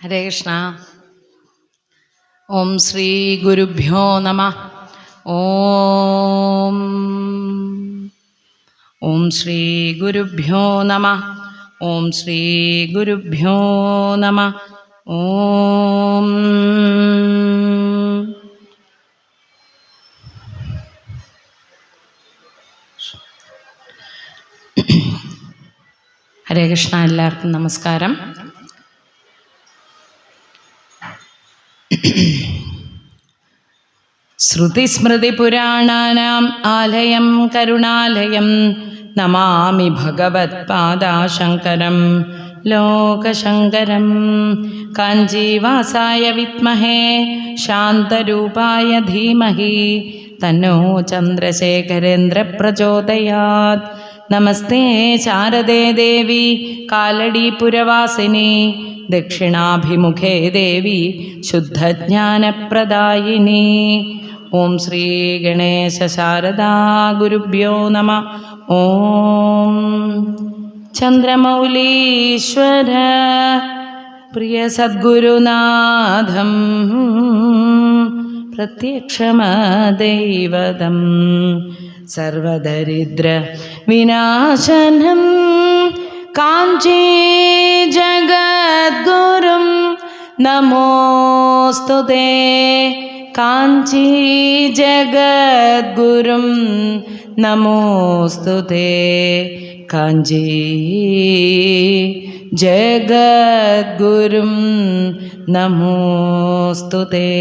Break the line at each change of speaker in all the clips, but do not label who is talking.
ഹരേ കൃഷ്ണ. ഓം ശ്രീ ഗുരുഭ്യോ നമഃ. ഓം ശ്രീ ഗുരുഭ്യോ നമഃ. ഓം ശ്രീ ഗുരുഭ്യോ നമഃ. ഓം ഹരേ കൃഷ്ണ. എല്ലാവർക്കും നമസ്കാരം. ശ്രുതിസ്മൃതിപുരാണാനാം ആലയം കരുണാലയം നമാമി ഭഗവത്പാദാശങ്കരം ലോകശങ്കരം. കാഞ്ചീവാസായ വിദ്മഹേ ശാന്തരൂപായ ധീമഹി തന്നോ ചന്ദ്രശേഖരേന്ദ്ര പ്രചോദയാത്. നമസ്തേ ശാരദേ ദേവി കാലടീപുരവാസിനി ദക്ഷിണാഭിമുഖേ ദേവി ശുദ്ധജ്ഞാനപ്രദായിനി. ഓം ശ്രീ ഗണേശ ശാരദാ ഗുരുഭ്യോ നമഃ. ഓം ചന്ദ്രമൗലീശ്വര പ്രിയ സദ്ഗുരുനാഥം പ്രത്യക്ഷമദൈവതം സർവദരിദ്ര വിനാശനം കാഞ്ചീ ജഗദ്ഗുരും നമോസ്തുതേ. കാഞ്ചീ ജഗദ്ഗുരും നമോസ്തുതേ. കാഞ്ചീ ജഗദ്ഗുരും നമോസ്തുതേ.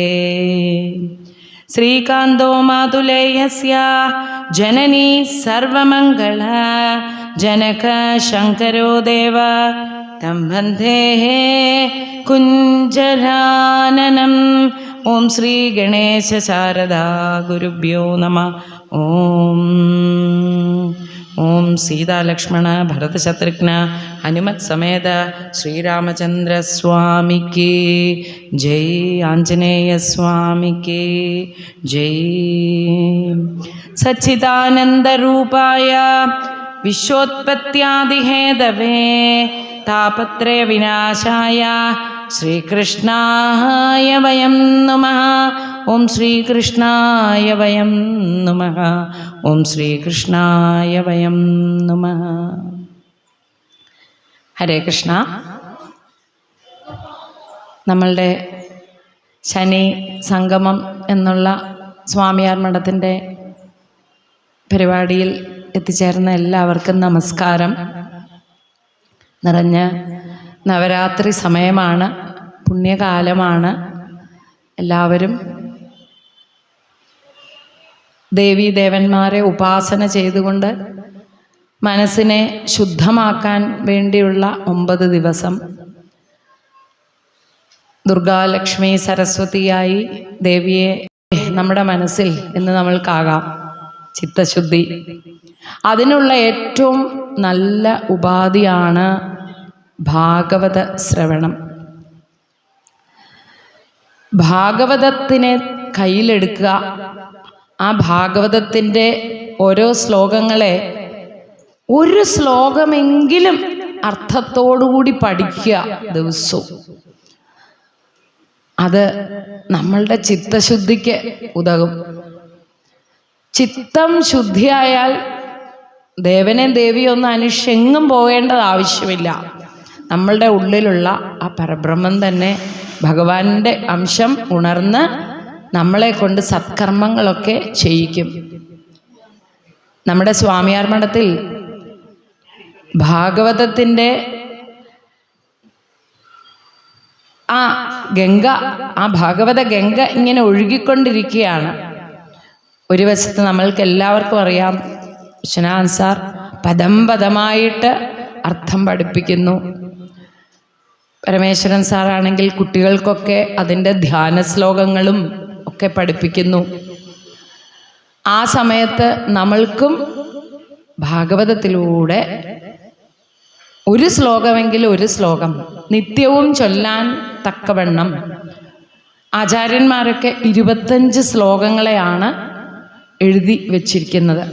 ശ്രീകാന്തോ മാതുലേയസ്യ ജനനീ സർവമംഗള ജനക ശങ്കരോ ദേവ തം വന്ദേ കുഞ്ചരാനനം. ഓം ശ്രീ ഗണേശ ശാരദാ ഗുരുഭ്യോ നമഃ. ഓം സീതാലക്ഷ്മണ ഭരതശത്രുഘ്ന ഹനുമത് സമേത ശ്രീരാമചന്ദ്ര സ്വാമിക്ക് ജയ്. ആഞ്ജനേയ സ്വാമിക്ക് ജയ്. സച്ചിദാനന്ദരൂപായ വിശ്വോത്പത്യാദിഹേതവേ താപത്രയ വിനാശായ ശ്രീകൃഷ്ണായ വയം നമഃ. ഓം ശ്രീകൃഷ്ണായ വയം നമഃ. ഓം ശ്രീകൃഷ്ണായ വയം നമഃ. ഹരേ കൃഷ്ണ. നമ്മളുടെ ശനി സംഗമം എന്നുള്ള സ്വാമിയാർ മഠത്തിൻ്റെ പരിപാടിയിൽ എത്തിച്ചേർന്ന എല്ലാവർക്കും നമസ്കാരം. നിറഞ്ഞ നവരാത്രി സമയമാണ്, പുണ്യകാലമാണ്. എല്ലാവരും ദേവീദേവന്മാരെ ഉപാസന ചെയ്തുകൊണ്ട് മനസ്സിനെ ശുദ്ധമാക്കാൻ വേണ്ടിയുള്ള 9 ദിവസം ദുർഗാലക്ഷ്മി സരസ്വതിയായി ദേവിയെ നമ്മുടെ മനസ്സിൽ എന്ന് നമ്മൾക്കാകാം. ചിത്തശുദ്ധി, അതിനുള്ള ഏറ്റവും നല്ല ഉപാധിയാണ് ഭാഗവത ശ്രവണം. ഭാഗവതത്തിനെ കയ്യിലെടുക്കുക, ആ ഭാഗവതത്തിൻ്റെ ഓരോ ശ്ലോകങ്ങളെ ഒരു ശ്ലോകമെങ്കിലും അർത്ഥത്തോടുകൂടി പഠിക്കുക ദിവസവും. അത് നമ്മളുടെ ചിത്തശുദ്ധിക്ക് ഉതകും. ചിത്തം ശുദ്ധിയായാൽ ദേവനെ ദേവിയൊന്നും അന്വേഷിച്ചെങ്ങും പോകേണ്ടത് ആവശ്യമില്ല. നമ്മളുടെ ഉള്ളിലുള്ള ആ പരബ്രഹ്മം തന്നെ ഭഗവാന്റെ അംശം ഉണർന്ന് നമ്മളെ കൊണ്ട് സത്കർമ്മങ്ങളൊക്കെ ചെയ്യിക്കും. നമ്മുടെ സ്വാമിയാർ മഠത്തിൽ ഭാഗവതത്തിൻ്റെ ആ ഗംഗ, ആ ഭാഗവത ഗംഗ ഇങ്ങനെ ഒഴുകിക്കൊണ്ടിരിക്കുകയാണ്. ഒരു വശത്ത് നമ്മൾക്ക് എല്ലാവർക്കും അറിയാം, വിശ്വനാഥ് സാർ പദം പദമായിട്ട് അർത്ഥം പഠിപ്പിക്കുന്നു. പരമേശ്വരൻ സാറാണെങ്കിൽ കുട്ടികൾക്കൊക്കെ അതിൻ്റെ ധ്യാന ശ്ലോകങ്ങളും ഒക്കെ പഠിപ്പിക്കുന്നു. ആ സമയത്ത് നമ്മൾക്കും ഭാഗവതത്തിലൂടെ ഒരു ശ്ലോകമെങ്കിലും ഒരു ശ്ലോകം നിത്യവും ചൊല്ലാൻ തക്കവണ്ണം ആചാര്യന്മാരൊക്കെ 25 ശ്ലോകങ്ങളെയാണ് എഴുതി വച്ചിരിക്കുന്നത്.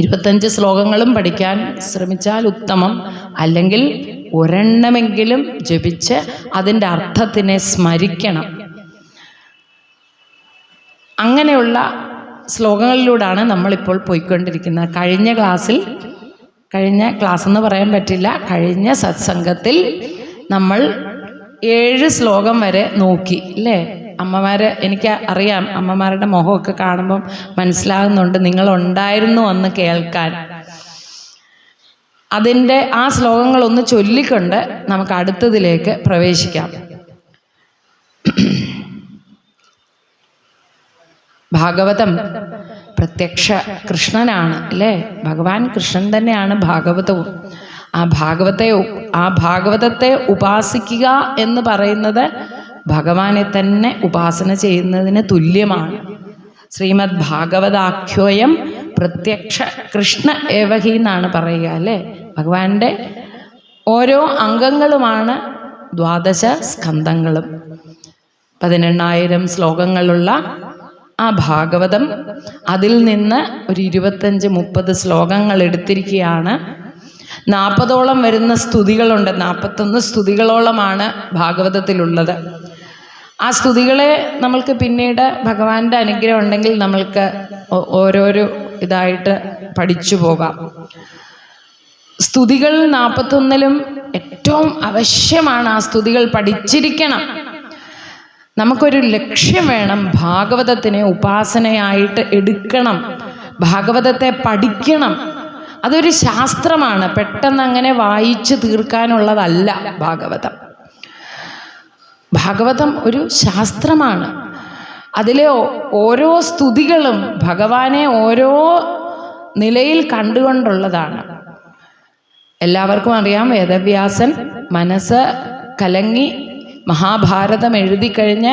25 ശ്ലോകങ്ങളും പഠിക്കാൻ ശ്രമിച്ചാൽ ഉത്തമം. അല്ലെങ്കിൽ ഒരെണ്ണമെങ്കിലും ജപിച്ച് അതിൻ്റെ അർത്ഥത്തിനെ സ്മരിക്കണം. അങ്ങനെയുള്ള ശ്ലോകങ്ങളിലൂടെയാണ് നമ്മളിപ്പോൾ പോയിക്കൊണ്ടിരിക്കുന്നത്. കഴിഞ്ഞ ക്ലാസ് എന്ന് പറയാൻ പറ്റില്ല, കഴിഞ്ഞ സത്സംഗത്തിൽ നമ്മൾ 7 ശ്ലോകം വരെ നോക്കി അല്ലേ? അമ്മമാരെ എനിക്ക് അറിയാം, അമ്മമാരുടെ മുഖമൊക്കെ കാണുമ്പം മനസ്സിലാകുന്നുണ്ട് നിങ്ങളുണ്ടായിരുന്നു അന്ന് കേൾക്കാൻ. അതിൻ്റെ ആ ശ്ലോകങ്ങളൊന്ന് ചൊല്ലിക്കൊണ്ട് നമുക്ക് അടുത്തതിലേക്ക് പ്രവേശിക്കാം. ഭാഗവതം പ്രത്യക്ഷ കൃഷ്ണനാണ് അല്ലേ? ഭഗവാൻ കൃഷ്ണൻ തന്നെയാണ് ഭാഗവതവും. ആ ഭാഗവതത്തെ ഉപാസിക്കുക എന്ന് പറയുന്നത് ഭഗവാനെ തന്നെ ഉപാസന ചെയ്യുന്നതിന് തുല്യമാണ്. ശ്രീമദ് ഭാഗവതാഖ്യോയം പ്രത്യക്ഷ കൃഷ്ണ ഏവഹി എന്നാണ് പറയുക അല്ലേ? ഭഗവാന്റെ ഓരോ അംഗങ്ങളുമാണ് 12 സ്കന്ധങ്ങളും. 18,000 ശ്ലോകങ്ങളുള്ള ആ ഭാഗവതം, അതിൽ നിന്ന് ഒരു 25-30 ശ്ലോകങ്ങൾ എടുത്തിരിക്കുകയാണ്. 40ഓളം വരുന്ന സ്തുതികളുണ്ട്. 41 സ്തുതികളോളമാണ് ഭാഗവതത്തിലുള്ളത്. ആ സ്തുതികളെ നമ്മൾക്ക് പിന്നീട് ഭഗവാന്റെ അനുഗ്രഹം ഉണ്ടെങ്കിൽ നമ്മൾക്ക് ഓരോരോ ഇതായിട്ട് പഠിച്ചു പോകാം. സ്തുതികൾ 41ലും ഏറ്റവും ആവശ്യമാണ്. ആ സ്തുതികൾ പഠിച്ചിരിക്കണം. നമുക്കൊരു ലക്ഷ്യം വേണം. ഭാഗവതത്തിനെ ഉപാസനയായിട്ട് എടുക്കണം. ഭാഗവതത്തെ പഠിക്കണം. അതൊരു ശാസ്ത്രമാണ്. പെട്ടെന്ന് അങ്ങനെ വായിച്ചു തീർക്കാനുള്ളതല്ല ഭാഗവതം. ഭാഗവതം ഒരു ശാസ്ത്രമാണ്. അതിലെ ഓരോ സ്തുതികളും ഭഗവാനെ ഓരോ നിലയിൽ കണ്ടുകൊണ്ടുള്ളതാണ്. എല്ലാവർക്കും അറിയാം, വേദവ്യാസൻ മനസ്സ് കലങ്ങി മഹാഭാരതം എഴുതി കഴിഞ്ഞ്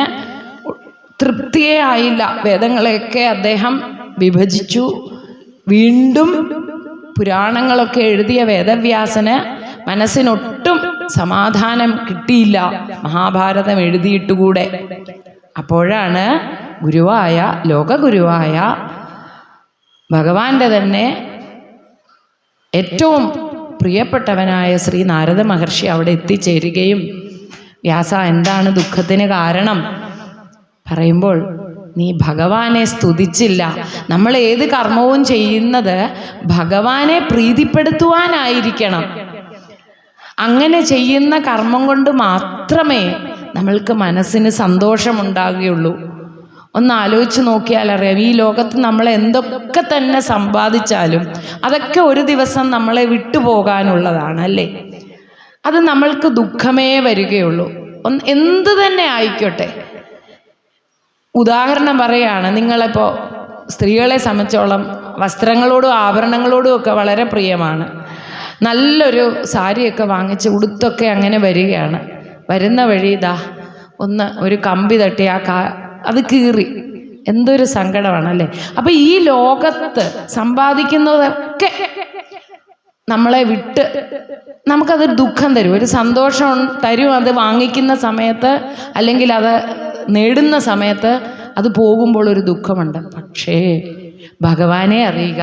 തൃപ്തിയേ ആയില്ല. വേദങ്ങളെയൊക്കെ അദ്ദേഹം വിഭജിച്ചു. വീണ്ടും പുരാണങ്ങളൊക്കെ എഴുതിയ വേദവ്യാസന് മനസ്സിനൊട്ടും സമാധാനം കിട്ടിയില്ല, മഹാഭാരതം എഴുതിയിട്ടുകൂടെ. അപ്പോഴാണ് ഗുരുവായ ലോകഗുരുവായ ഭഗവാന്റെ തന്നെ ഏറ്റവും പ്രിയപ്പെട്ടവനായ ശ്രീ നാരദ മഹർഷി അവിടെ എത്തിച്ചേരുകയും, വ്യാസ എന്താണ് ദുഃഖത്തിന് കാരണം പറയുമ്പോൾ, നീ ഭഗവാനെ സ്തുതിച്ചില്ല. നമ്മൾ ഏത് കർമ്മവും ചെയ്യുന്നത് ഭഗവാനെ പ്രീതിപ്പെടുത്തുവാനായിരിക്കണം. അങ്ങനെ ചെയ്യുന്ന കർമ്മം കൊണ്ട് മാത്രമേ നമ്മൾക്ക് മനസ്സിന് സന്തോഷമുണ്ടാകുകയുള്ളൂ. ഒന്ന് ആലോചിച്ച് നോക്കിയാൽ അറിയാം, ഈ ലോകത്ത് നമ്മൾ എന്തൊക്കെ തന്നെ സമ്പാദിച്ചാലും അതൊക്കെ ഒരു ദിവസം നമ്മളെ വിട്ടുപോകാനുള്ളതാണ് അല്ലേ? അത് നമ്മൾക്ക് ദുഃഖമേ വരികയുള്ളൂ. എന്ത് തന്നെ ആയിക്കോട്ടെ. ഉദാഹരണം പറയുകയാണ്, നിങ്ങളിപ്പോൾ സ്ത്രീകളെ സംബന്ധിച്ചോളം വസ്ത്രങ്ങളോടും ആഭരണങ്ങളോടും ഒക്കെ വളരെ പ്രിയമാണ്. നല്ലൊരു സാരിയൊക്കെ വാങ്ങിച്ച് ഉടുത്തൊക്കെ അങ്ങനെ വരികയാണ്. വരുന്ന വഴി ഒരു കമ്പി തട്ടി അത് കീറി. എന്തൊരു സങ്കടമാണല്ലേ? അപ്പം ഈ ലോകത്ത് സമ്പാദിക്കുന്നതൊക്കെ നമ്മളെ വിട്ട് നമുക്കത് ദുഃഖം തരും, ഒരു സന്തോഷം തരും. അത് വാങ്ങിക്കുന്ന സമയത്ത് അല്ലെങ്കിൽ അത് നേടുന്ന സമയത്ത് അത് പോകുമ്പോൾ ഒരു ദുഃഖമുണ്ട്. പക്ഷേ ഭഗവാനെ അറിയുക,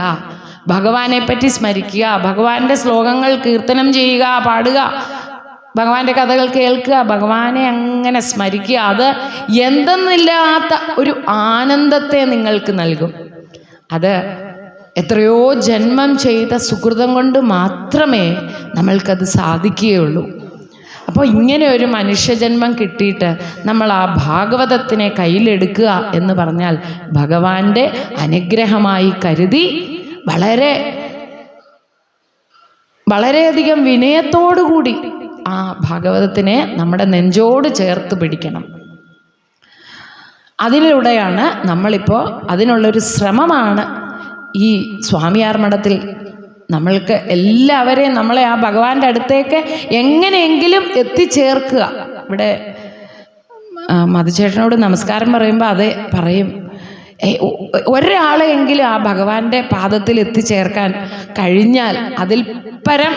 ഭഗവാനെ പറ്റി സ്മരിക്കുക, ഭഗവാന്റെ ശ്ലോകങ്ങൾ കീർത്തനം ചെയ്യുക, പാടുക, ഭഗവാന്റെ കഥകൾ കേൾക്കുക, ഭഗവാനെ അങ്ങനെ സ്മരിക്കുക. അത് എന്തെന്നില്ലാത്ത ഒരു ആനന്ദത്തെ നിങ്ങൾക്ക് നൽകും. അത് എത്രയോ ജന്മം ചെയ്ത സുകൃതം കൊണ്ട് മാത്രമേ നമ്മൾക്കത് സാധിക്കുകയുള്ളൂ. അപ്പോൾ ഇങ്ങനെ ഒരു മനുഷ്യജന്മം കിട്ടിയിട്ട് നമ്മൾ ആ ഭാഗവതത്തിനെ കയ്യിലെടുക്കുക എന്ന് പറഞ്ഞാൽ ഭഗവാന്റെ അനുഗ്രഹമായി കരുതി വളരെയധികം വിനയത്തോടുകൂടി ആ ഭാഗവതത്തിനെ നമ്മുടെ നെഞ്ചോട് ചേർത്ത് പിടിക്കണം. അതിലൂടെയാണ് നമ്മളിപ്പോൾ അതിനുള്ളൊരു ശ്രമമാണ് ഈ സ്വാമിയാർ മഠത്തിൽ നമ്മൾക്ക് എല്ലാവരെയും നമ്മളെ ആ ഭഗവാന്റെ അടുത്തേക്ക് എങ്ങനെയെങ്കിലും എത്തിച്ചേർക്കുക. ഇവിടെ മധുചേട്ടനോട് നമസ്കാരം പറയുമ്പോൾ അത് പറയും, ഒരാളെയെങ്കിലും ആ ഭഗവാന്റെ പാദത്തിൽ എത്തിച്ചേർക്കാൻ കഴിഞ്ഞാൽ അതിൽ പരം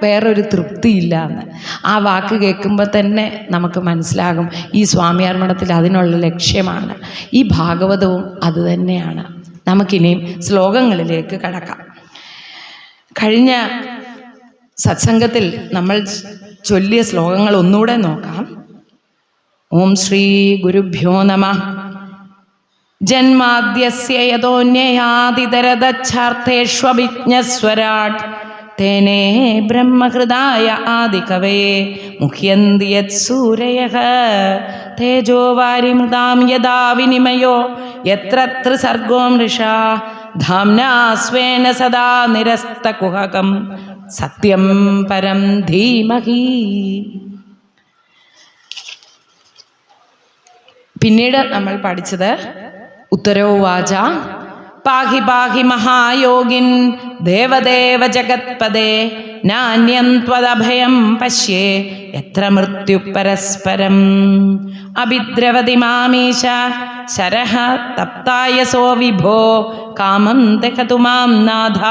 വേറൊരു തൃപ്തിയില്ല എന്ന്. ആ വാക്ക് കേൾക്കുമ്പോൾ തന്നെ നമുക്ക് മനസ്സിലാകും ഈ സ്വാമിയാർ മഠത്തിൽ അതിനുള്ള ലക്ഷ്യമാണ്. ഈ ഭാഗവതവും അതുതന്നെയാണ്. നമുക്കിനിയും ശ്ലോകങ്ങളിലേക്ക് കടക്കാം. കഴിഞ്ഞ സത്സംഗത്തിൽ നമ്മൾ ചൊല്ലിയ ശ്ലോകങ്ങൾ ഒന്നുകൂടെ നോക്കാം. ഓം ശ്രീ ഗുരുഭ്യോ നമഃ. ജന്മാദ്യസ്യ യതോന്യയാദിതരദച്ഛാർത്ഥേഷ്വഭിജ്ഞസ്വരാട് തേനേ ബ്രഹ്മഹൃദായ ആദികവേ മുഹ്യന്തി യത്സൂരയഃ തേജോ വാരിമൃതാം യദാ വിനിമയോ യത്ര ത്രിസർഗോ മൃഷാ ധാമ്നാ സ്വേന സദാ നിരസ്തകുഹകം സത്യം പരം ധീമഹി. പിന്നീട് നമ്മൾ പഠിച്ചത് ഉത്തരോവാച പാഹി പാഹി മഹായോഗിൻ ദേവദേവ ജഗത്പദേ നാന്യം ത്വദഭയം പശ്യേ യത്ര മൃത്യു പരസ്പരം അഭിദ്രവതി മാമീശ ശരഃ തപ്തായസോ വിഭോ കാമം ദഹതു മാം നാഥ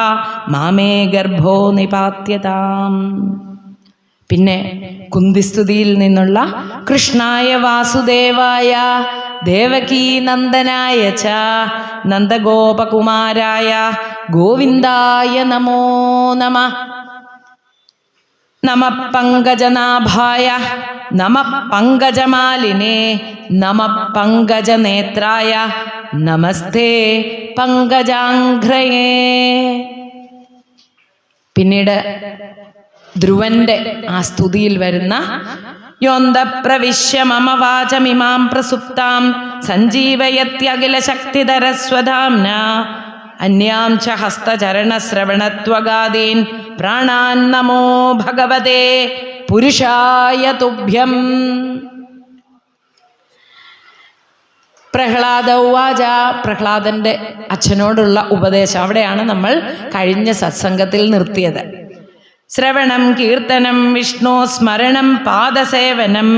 മാമേ ഗർഭോ നിപാത്യതാം. പിന്നെ കുന്തിസ്തുതിയിൽ നിന്നുള്ള കൃഷ്ണായ വാസുദേവായ ദേവകീ നന്ദനായ ച നന്ദഗോപകുമാരായ ഗോവിന്ദായ നമോ നമഃ. നമഃ പങ്കജനാഭായ നമഃ പങ്കജമാലിനേ നമഃ പങ്കജനേത്രായ നമസ്തേ പങ്കജാംഘ്രയേ. പിന്നീട് ധ്രുവന്റെ ആ സ്തുതിയിൽ വരുന്ന യോന്ത പ്രവിശ്യ മമ വാചമിമാം പ്രസുപ്താം സഞ്ജീവയത്യഖില ശക്തിധരസ്വധാംന അന്യാം ച ഹസ്തചരണശ്രവണത്വഗാദീൻ പ്രാണാൻ നമോ ഭഗവതേ പുരുഷായ തുഭ്യം. പ്രഹ്ലാദ ഉവാച, പ്രഹ്ലാദന്റെ അച്ഛനോടുള്ള ഉപദേശം. അവിടെയാണ് നമ്മൾ കഴിഞ്ഞ സത്സംഗത്തിൽ നിർത്തിയത്. ശ്രവണം കീർത്തനം വിഷ്ണു സ്മരണം പാദസേവനം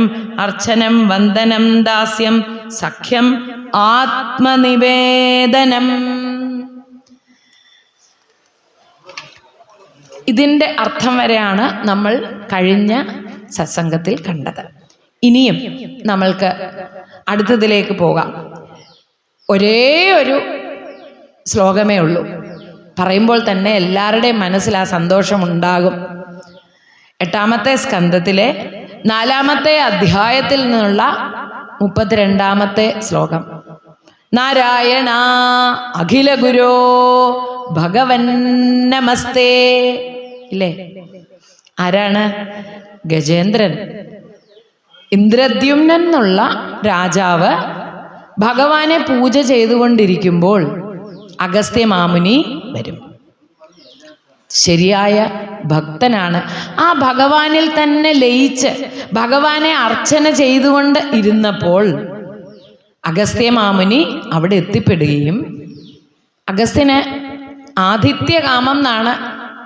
അർച്ചനം വന്ദനം ദാസ്യം സഖ്യം ആത്മനിവേദനം. ഇതിൻ്റെ അർത്ഥം വരെയാണ് നമ്മൾ കഴിഞ്ഞ സത്സംഗത്തിൽ കണ്ടത്. ഇനിയും നമ്മൾക്ക് അടുത്തതിലേക്ക് പോകാം. ഒരേ ഒരു ശ്ലോകമേ ഉള്ളൂ. പറയുമ്പോൾ തന്നെ എല്ലാവരുടെയും മനസ്സിൽ ആ സന്തോഷമുണ്ടാകും. 8-ാമത്തെ സ്കന്ധത്തിലെ 4-ാമത്തെ അധ്യായത്തിൽ നിന്നുള്ള 32-ാമത്തെ ശ്ലോകം. നാരായണ അഖില ഗുരോ ഭഗവൻ നമസ്തേ. ഇല്ലേ? ആരാണ്? ഗജേന്ദ്രൻ. ഇന്ദ്രദ്യുമ്നൻ എന്നുള്ള രാജാവ് ഭഗവാനെ പൂജ ചെയ്തുകൊണ്ടിരിക്കുമ്പോൾ അഗസ്ത്യ മാമുനി വരും. ശരിയായ ഭക്തനാണ്. ആ ഭഗവാനിൽ തന്നെ ലയിച്ച് ഭഗവാനെ അർച്ചന ചെയ്തുകൊണ്ട് ഇരുന്നപ്പോൾ അഗസ്ത്യ മാമുനി അവിടെ എത്തിപ്പെടുകയും, അഗസ്ത്യന് ആതിഥ്യകാമം എന്നാണ്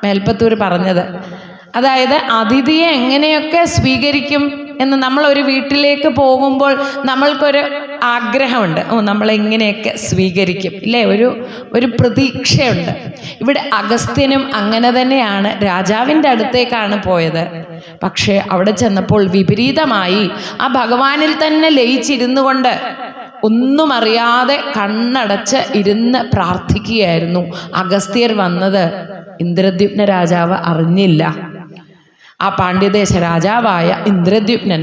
മേൽപ്പത്തൂർ പറഞ്ഞത്. അതായത് അതിഥിയെ എങ്ങനെയൊക്കെ സ്വീകരിക്കും എന്ന് നമ്മൾ ഒരു വീട്ടിലേക്ക് പോകുമ്പോൾ നമ്മൾക്കൊരു ആഗ്രഹമുണ്ട്. നമ്മളെങ്ങനെയൊക്കെ സ്വീകരിക്കും, ഇല്ലേ? ഒരു പ്രതീക്ഷയുണ്ട്. ഇവിടെ അഗസ്ത്യനും അങ്ങനെ തന്നെയാണ്. രാജാവിൻ്റെ അടുത്തേക്കാണ് പോയത്. പക്ഷേ അവിടെ ചെന്നപ്പോൾ വിപരീതമായി. ആ ഭഗവാനിൽ തന്നെ ലയിച്ചിരുന്നു കൊണ്ട് ഒന്നും അറിയാതെ കണ്ണടച്ച് ഇരുന്ന് പ്രാർത്ഥിക്കുകയായിരുന്നു. അഗസ്ത്യർ വന്നത് ഇന്ദ്രദ്യുമ്ന രാജാവ് അറിഞ്ഞില്ല. ആ പാണ്ഡ്യദേശ രാജാവായ ഇന്ദ്രദ്യുമ്നൻ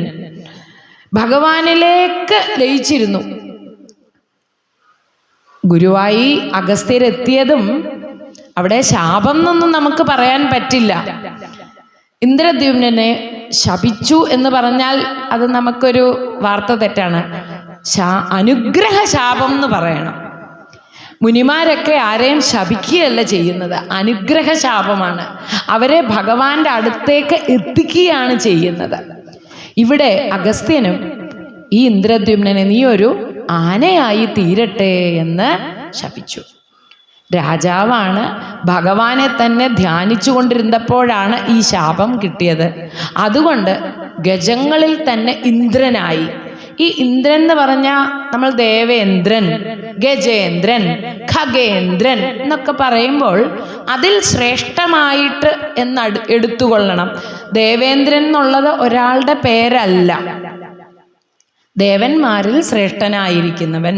ഭഗവാനിലേക്ക് ലയിച്ചിരുന്നു. ഗുരുവായി അഗസ്ത്യരെത്തിയതും അവിടെ ശാപം എന്നൊന്നും നമുക്ക് പറയാൻ പറ്റില്ല. ഇന്ദ്രദ്യുമ്നനെ ശപിച്ചു എന്ന് പറഞ്ഞാൽ അത് നമുക്കൊരു വാർത്ത തെറ്റാണ്. അനുഗ്രഹ ശാപം എന്ന് പറയണം. മുനിമാരൊക്കെ ആരെയും ശപിക്കുകയല്ല ചെയ്യുന്നത്, അനുഗ്രഹ ശാപമാണ്. അവരെ ഭഗവാന്റെ അടുത്തേക്ക് എത്തിക്കുകയാണ് ചെയ്യുന്നത്. ഇവിടെ അഗസ്ത്യനും ഈ ഇന്ദ്രദ്യുമ്നനെ നീ ഒരു ആനയായി തീരട്ടെ എന്ന് ശപിച്ചു. രാജാവാണ്. ഭഗവാനെ തന്നെ ധ്യാനിച്ചു കൊണ്ടിരുന്നപ്പോഴാണ് ഈ ശാപം കിട്ടിയത്. അതുകൊണ്ട് ഗജങ്ങളിൽ തന്നെ ഇന്ദ്രനായി. ഈ ഇന്ദ്രൻ എന്ന് പറഞ്ഞാൽ നമ്മൾ ദേവേന്ദ്രൻ, ഗജേന്ദ്രൻ, ഖഗേന്ദ്രൻ എന്നൊക്കെ പറയുമ്പോൾ അതിൽ ശ്രേഷ്ഠമായിട്ട് എടുത്തുകൊള്ളണം. ദേവേന്ദ്രൻ എന്നുള്ളത് ഒരാളുടെ പേരല്ല. ദേവന്മാരിൽ ശ്രേഷ്ഠനായിരിക്കുന്നവൻ,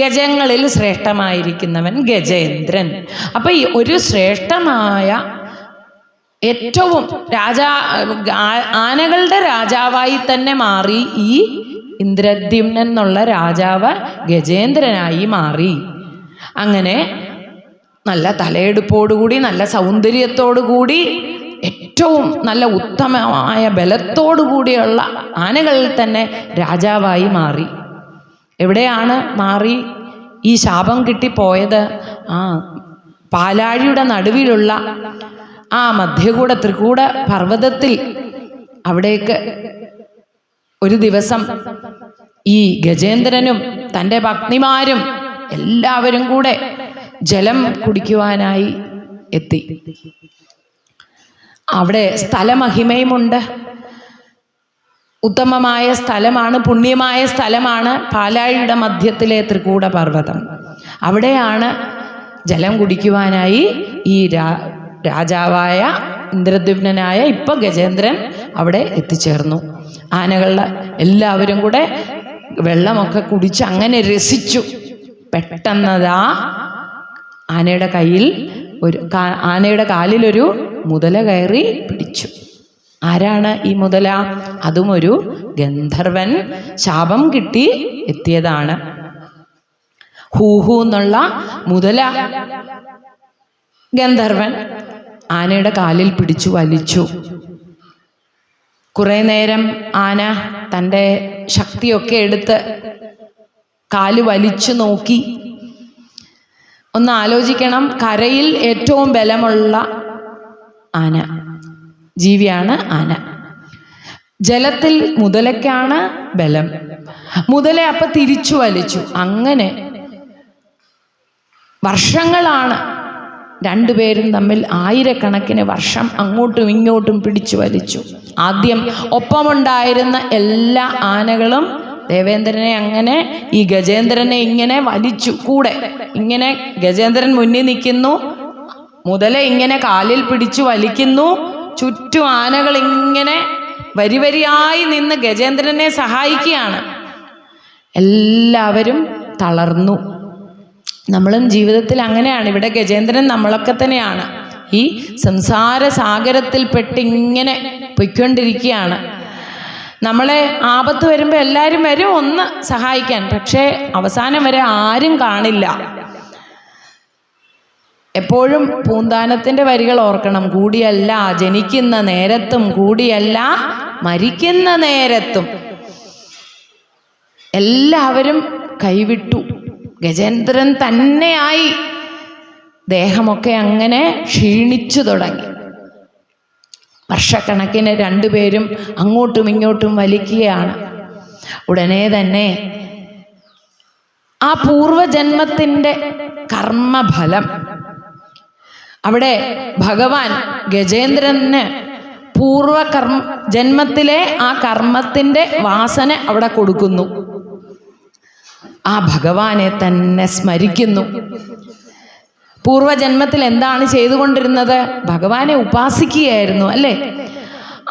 ഗജങ്ങളിൽ ശ്രേഷ്ഠമായിരിക്കുന്നവൻ ഗജേന്ദ്രൻ. അപ്പൊ ഈ ഒരു ശ്രേഷ്ഠമായ ഏറ്റവും ആനകളുടെ രാജാവായി തന്നെ മാറി ഈ ഇന്ദ്രദ്യുമ്നൻ എന്നുള്ള രാജാവ് ഗജേന്ദ്രനായി മാറി. അങ്ങനെ നല്ല തലയെടുപ്പോടുകൂടി, നല്ല സൗന്ദര്യത്തോടുകൂടി, ഏറ്റവും നല്ല ഉത്തമമായ ബലത്തോടുകൂടിയുള്ള ആനകളിൽ തന്നെ രാജാവായി മാറി. എവിടെയാണ് മാറി ഈ ശാപം കിട്ടിപ്പോയത്? പാലാഴിയുടെ നടുവിലുള്ള ആ മധ്യകൂട ത്രികൂട പർവ്വതത്തിൽ അവിടേക്ക് ഒരു ദിവസം ഈ ഗജേന്ദ്രനും തൻ്റെ പത്നിമാരും എല്ലാവരും കൂടെ ജലം കുടിക്കുവാനായി എത്തി. അവിടെ സ്ഥലമഹിമയുമുണ്ട്. ഉത്തമമായ സ്ഥലമാണ്, പുണ്യമായ സ്ഥലമാണ് പാലാഴിയുടെ മധ്യത്തിലെ ത്രികൂട പർവ്വതം. അവിടെയാണ് ജലം കുടിക്കുവാനായി ഈ രാജാവായ ഇന്ദ്രദ്യുമ്നനായ ഇപ്പം ഗജേന്ദ്രൻ അവിടെ എത്തിച്ചേർന്നു. ആനകളുടെ എല്ലാവരും കൂടെ വെള്ളമൊക്കെ കുടിച്ച് അങ്ങനെ രസിച്ചു. പെട്ടെന്നതാ ആനയുടെ കാലിലൊരു മുതല കയറി പിടിച്ചു. ആരാണ് ഈ മുതല? അതും ഒരു ഗന്ധർവൻ ശാപം കിട്ടി എത്തിയതാണ്. ഹൂഹു എന്നുള്ള മുതല ഗന്ധർവൻ ആനയുടെ കാലിൽ പിടിച്ചു വലിച്ചു. കുറെ നേരം ആന തൻ്റെ ശക്തിയൊക്കെ എടുത്ത് കാല് വലിച്ചു നോക്കി. ഒന്ന് ആലോചിക്കണം, കരയിൽ ഏറ്റവും ബലമുള്ള ആന ജീവിയാണ് ആന. ജലത്തിൽ മുതലയ്ക്കാണ് ബലം. മുതല അപ്പം തിരിച്ചു വലിച്ചു. അങ്ങനെ വർഷങ്ങളാണ് രണ്ടുപേരും തമ്മിൽ, ആയിരക്കണക്കിന് വർഷം അങ്ങോട്ടും ഇങ്ങോട്ടും പിടിച്ചു വലിച്ചു. ആദ്യം ഒപ്പമുണ്ടായിരുന്ന എല്ലാ ആനകളും ദേവേന്ദ്രനെ അങ്ങനെ ഈ ഗജേന്ദ്രനെ ഇങ്ങനെ വലിച്ചു. കൂടെ ഇങ്ങനെ ഗജേന്ദ്രൻ മുന്നിൽ നിൽക്കുന്നു, മുതല ഇങ്ങനെ കാലിൽ പിടിച്ചു വലിക്കുന്നു. ചുറ്റും ആനകൾ ഇങ്ങനെ വരിവരിയായി നിന്ന് ഗജേന്ദ്രനെ സഹായിക്കുകയാണ്. എല്ലാവരും തളർന്നു. നമ്മളും ജീവിതത്തിൽ അങ്ങനെയാണ്. ഇവിടെ ഗജേന്ദ്രൻ നമ്മളൊക്കെ തന്നെയാണ്. ഈ സംസാര സാഗരത്തിൽപ്പെട്ട് ഇങ്ങനെ പൊയ്ക്കൊണ്ടിരിക്കുകയാണ്. നമ്മളെ ആപത്ത് വരുമ്പോൾ എല്ലാവരും വരും ഒന്ന് സഹായിക്കാൻ, പക്ഷേ അവസാനം വരെ ആരും കാണില്ല. എപ്പോഴും പൂന്താനത്തിൻ്റെ വരികൾ ഓർക്കണം. കൂടിയല്ല ജനിക്കുന്ന നേരത്തും, കൂടിയല്ല മരിക്കുന്ന നേരത്തും. എല്ലാവരും കൈവിട്ടു. ഗജേന്ദ്രൻ തന്നെയായി ദേഹമൊക്കെ അങ്ങനെ ക്ഷീണിച്ചു തുടങ്ങി. വർഷക്കണക്കിന് രണ്ടുപേരും അങ്ങോട്ടും ഇങ്ങോട്ടും വലിക്കുകയാണ്. ഉടനെ തന്നെ ആ പൂർവജന്മത്തിൻ്റെ കർമ്മഫലം അവിടെ ഭഗവാൻ ഗജേന്ദ്രന് ജന്മത്തിലെ ആ കർമ്മത്തിൻ്റെ വാസന അവിടെ കൊടുക്കുന്നു. ആ ഭഗവാനെ തന്നെ സ്മരിക്കുന്നു. പൂർവജന്മത്തിൽ എന്താണ് ചെയ്തുകൊണ്ടിരുന്നത്? ഭഗവാനെ ഉപാസിക്കുകയായിരുന്നു, അല്ലേ?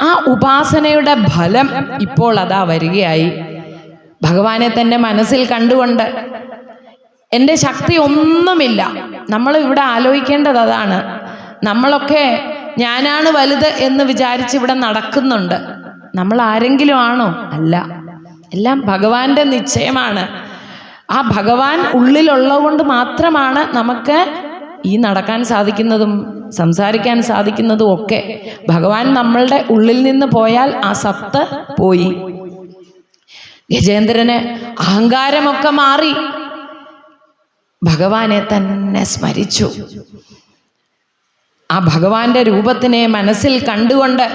ആ ഉപാസനയുടെ ഫലം ഇപ്പോൾ അതാ വരികയായി. ഭഗവാനെ തന്നെ മനസ്സിൽ കണ്ടുകൊണ്ട്, എൻ്റെ ശക്തി ഒന്നുമില്ല. നമ്മൾ ഇവിടെ ആലോചിക്കേണ്ടത് അതാണ്. നമ്മളൊക്കെ ഞാനാണ് വലുത് എന്ന് വിചാരിച്ച് ഇവിടെ നടക്കുന്നുണ്ട്. നമ്മൾ ആരെങ്കിലും ആണോ? അല്ല, എല്ലാം ഭഗവാന്റെ നിശ്ചയമാണ്. ആ ഭഗവാൻ ഉള്ളിലുള്ളത് കൊണ്ട് മാത്രമാണ് നമുക്ക് ഈ നടക്കാൻ സാധിക്കുന്നതും സംസാരിക്കാൻ സാധിക്കുന്നതും ഒക്കെ. ഭഗവാൻ നമ്മളുടെ ഉള്ളിൽ നിന്ന് പോയാൽ ആ സത്ത് പോയി. ഗജേന്ദ്രന് അഹങ്കാരമൊക്കെ മാറി ഭഗവാനെ തന്നെ സ്മരിച്ചു. ആ ഭഗവാന്റെ രൂപത്തിനെ മനസ്സിൽ കണ്ടുകൊണ്ട്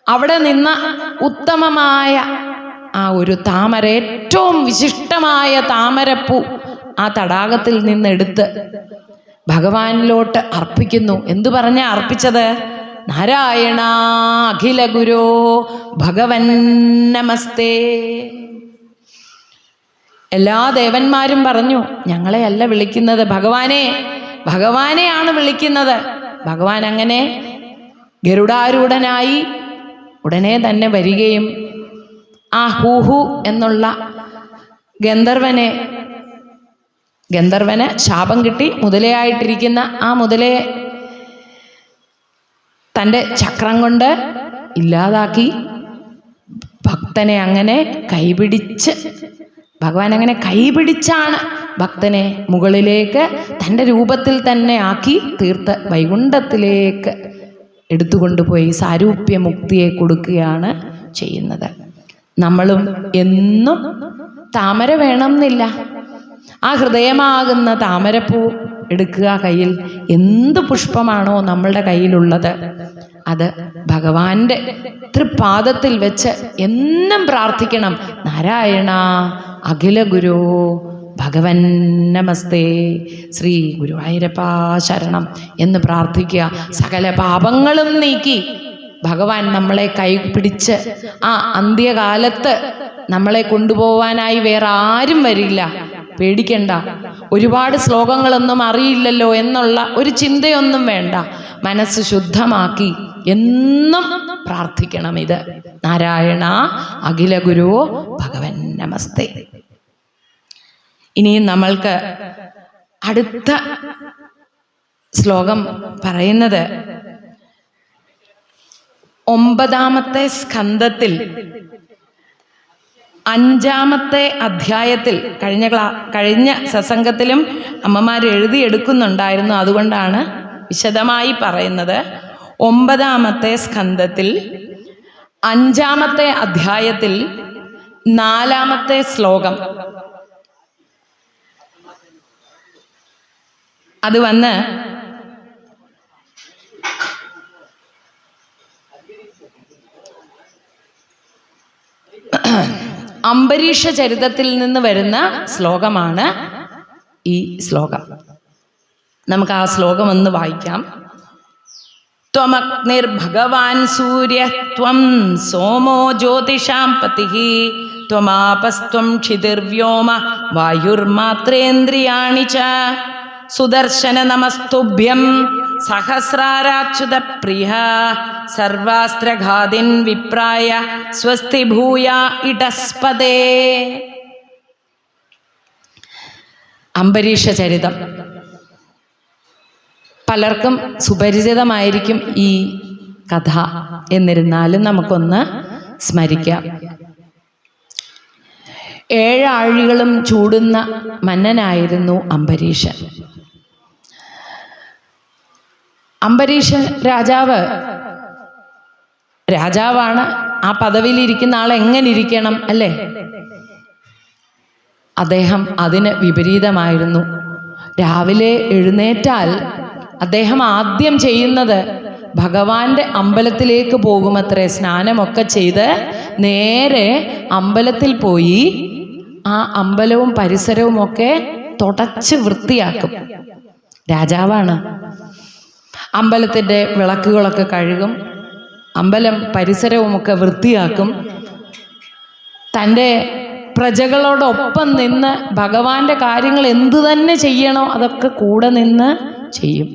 അവിടെ നിന്ന് ഉത്തമമായ ആ ഒരു താമര, ഏറ്റവും വിശിഷ്ടമായ താമരപ്പൂ ആ തടാകത്തിൽ നിന്നെടുത്ത് ഭഗവാനിലോട്ട് അർപ്പിക്കുന്നു. എന്തു പറഞ്ഞാ അർപ്പിച്ചത്? നാരായണ അഖില ഗുരോ ഭഗവൻ നമസ്തേ. എല്ലാ ദേവന്മാരും പറഞ്ഞു, ഞങ്ങളെ അല്ല വിളിക്കുന്നത്, ഭഗവാനെയാണ് വിളിക്കുന്നത്. ഭഗവാൻ അങ്ങനെ ഗരുഡാരൂഢനായി ഉടനെ തന്നെ വരികയും ആ ഹൂഹു എന്നുള്ള ഗന്ധർവന് ശാപം കിട്ടി. മുതലയായിട്ടിരിക്കുന്ന ആ മുതലയെ തൻ്റെ ചക്രം കൊണ്ട് ഇല്ലാതാക്കി. ഭക്തനെ അങ്ങനെ കൈപിടിച്ച്, ഭഗവാൻ അങ്ങനെ കൈപിടിച്ചാണ് ഭക്തനെ മുകളിലേക്ക് തൻ്റെ രൂപത്തിൽ തന്നെ ആക്കി തീർത്ത് വൈകുണ്ഠത്തിലേക്ക് എടുത്തുകൊണ്ടുപോയി സാരൂപ്യമുക്തിയെ കൊടുക്കുകയാണ് ചെയ്യുന്നത്. നമ്മളും എന്നും താമര വേണമെന്നില്ല. ആ ഹൃദയമാകുന്ന താമരപ്പൂ എടുക്കുക കയ്യിൽ. എന്ത് പുഷ്പമാണോ നമ്മളുടെ കയ്യിലുള്ളത് അത് ഭഗവാന്റെ തൃപാദത്തിൽ വെച്ച് എന്നും പ്രാർത്ഥിക്കണം. നാരായണ അഖില ഗുരു ഭഗവൻ നമസ്തേ, ശ്രീ ഗുരുവായൂരപ്പാ ശരണം എന്ന് പ്രാർത്ഥിക്കുക. സകല പാപങ്ങളും നീക്കി ഭഗവാൻ നമ്മളെ കൈ പിടിച്ച് ആ അന്ത്യകാലത്ത് നമ്മളെ കൊണ്ടുപോവാനായി വേറെ ആരും വരില്ല. പേടിക്കണ്ട. ഒരുപാട് ശ്ലോകങ്ങളൊന്നും അറിയില്ലല്ലോ എന്നുള്ള ഒരു ചിന്തയൊന്നും വേണ്ട. മനസ്സ് ശുദ്ധമാക്കി എന്നും പ്രാർത്ഥിക്കണം. ഇത് നാരായണ അഖില ഗുരു ഭഗവൻ നമസ്തേ. ഇനിയും നമ്മൾക്ക് അടുത്ത ശ്ലോകം പറയുന്നത് 9-ാമത്തെ സ്കന്ധത്തിൽ 5-ാമത്തെ അധ്യായത്തിൽ, കഴിഞ്ഞ സത്സംഗത്തിലും അമ്മമാർ എഴുതിയെടുക്കുന്നുണ്ടായിരുന്നു, അതുകൊണ്ടാണ് വിശദമായി പറയുന്നത്. 9-ാമത്തെ സ്കന്ധത്തിൽ 5-ാമത്തെ അധ്യായത്തിൽ 4-ാമത്തെ ശ്ലോകം. അത് വന്ന് അംബരീഷ ചരിതത്തിൽ നിന്ന് വരുന്ന ശ്ലോകമാണ് ഈ ശ്ലോകം. നമുക്ക് ആ ശ്ലോകം ഒന്ന് വായിക്കാം. ത്വമഗ്നിർഭഗവാൻ സൂര്യ ത്വം സോമോ ജ്യോതിഷാം പതിഃ ത്വമാപസ്ത്വം ക്ഷിതിർവ്യോമ വായുർമാത്രേന്ദ്രിയാണി ച സുദർശന നമസ്തുഭ്യം സഹസ്രാരാച്യുത പ്രിയ സർവാസ്ത്രഘാതിൻ വിപ്രായ സ്വസ്തി ഭൂയ ഇടസ്പദേ. അംബരീഷ ചരിതം പലർക്കും സുപരിചിതമായിരിക്കും ഈ കഥ. എന്നിരുന്നാലും നമുക്കൊന്ന് സ്മരിക്കാം. 7 ആഴികളും ചൂടുന്ന മന്നനായിരുന്നു അംബരീഷൻ. അംബരീഷൻ രാജാവാണ്. ആ പദവിയിലിരിക്കുന്ന ആൾ എങ്ങനെ ഇരിക്കണം അല്ലേ? അദ്ദേഹം അതിന് വിപരീതമായിരുന്നു. രാവിലെ എഴുന്നേറ്റാൽ അദ്ദേഹം ആദ്യം ചെയ്യുന്നത് ഭഗവാന്റെ അമ്പലത്തിലേക്ക് പോകുമത്രേ. സ്നാനമൊക്കെ ചെയ്ത് നേരെ അമ്പലത്തിൽ പോയി ആ അമ്പലവും പരിസരവും ഒക്കെ തുടച്ച് വൃത്തിയാക്കും. രാജാവാണ്. അമ്പലത്തിൻ്റെ വിളക്കുകളൊക്കെ കഴുകും, അമ്പലം പരിസരവുമൊക്കെ വൃത്തിയാക്കും. തൻ്റെ പ്രജകളോടൊപ്പം നിന്ന് ഭഗവാന്റെ കാര്യങ്ങൾ എന്തു തന്നെ ചെയ്യണോ അതൊക്കെ കൂടെ നിന്ന് ചെയ്യും.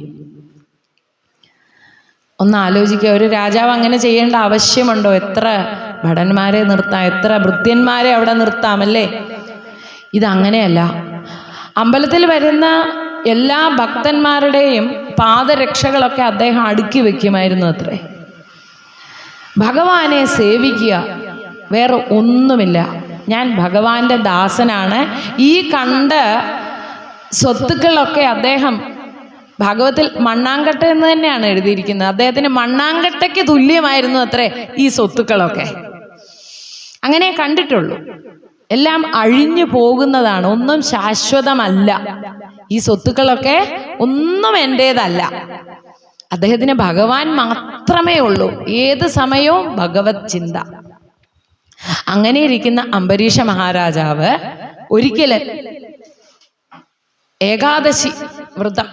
ഒന്ന് ആലോചിക്കുക, ഒരു രാജാവ് അങ്ങനെ ചെയ്യേണ്ട ആവശ്യമുണ്ടോ? എത്ര ഭടന്മാരെ നിർത്താം, എത്ര ഭൃത്യന്മാരെ അവിടെ നിർത്താമല്ലേ? ഇതങ്ങനെയല്ല. അമ്പലത്തിൽ വരുന്ന എല്ലാ ഭക്തന്മാരുടെയും പാദരക്ഷകളൊക്കെ അദ്ദേഹം അടുക്കി വയ്ക്കുമായിരുന്നു അത്രേ. ഭഗവാനെ സേവിക്കുക, വേറെ ഒന്നുമില്ല. ഞാൻ ഭഗവാന്റെ ദാസനാണ്. ഈ കണ്ട സ്വത്തുക്കളൊക്കെ അദ്ദേഹം ഭാഗവത്തിൽ മണ്ണാങ്കട്ട എന്ന് തന്നെയാണ് എഴുതിയിരിക്കുന്നത്. അദ്ദേഹത്തിന് മണ്ണാങ്കട്ടയ്ക്ക് തുല്യമായിരുന്നു അത്രേ ഈ സ്വത്തുക്കളൊക്കെ. അങ്ങനെ കണ്ടിട്ടുള്ളൂ. എല്ലാം അഴിഞ്ഞു പോകുന്നതാണ്, ഒന്നും ശാശ്വതമല്ല. ഈ സ്വത്തുക്കളൊക്കെ ഒന്നും എൻ്റേതല്ല. അദ്ദേഹത്തിന് ഭഗവാൻ മാത്രമേ ഉള്ളൂ. ഏത് സമയവും ഭഗവത് ചിന്ത. അങ്ങനെ ഇരിക്കുന്ന അംബരീഷ മഹാരാജാവ് ഒരിക്കലും ഏകാദശി വ്രതം,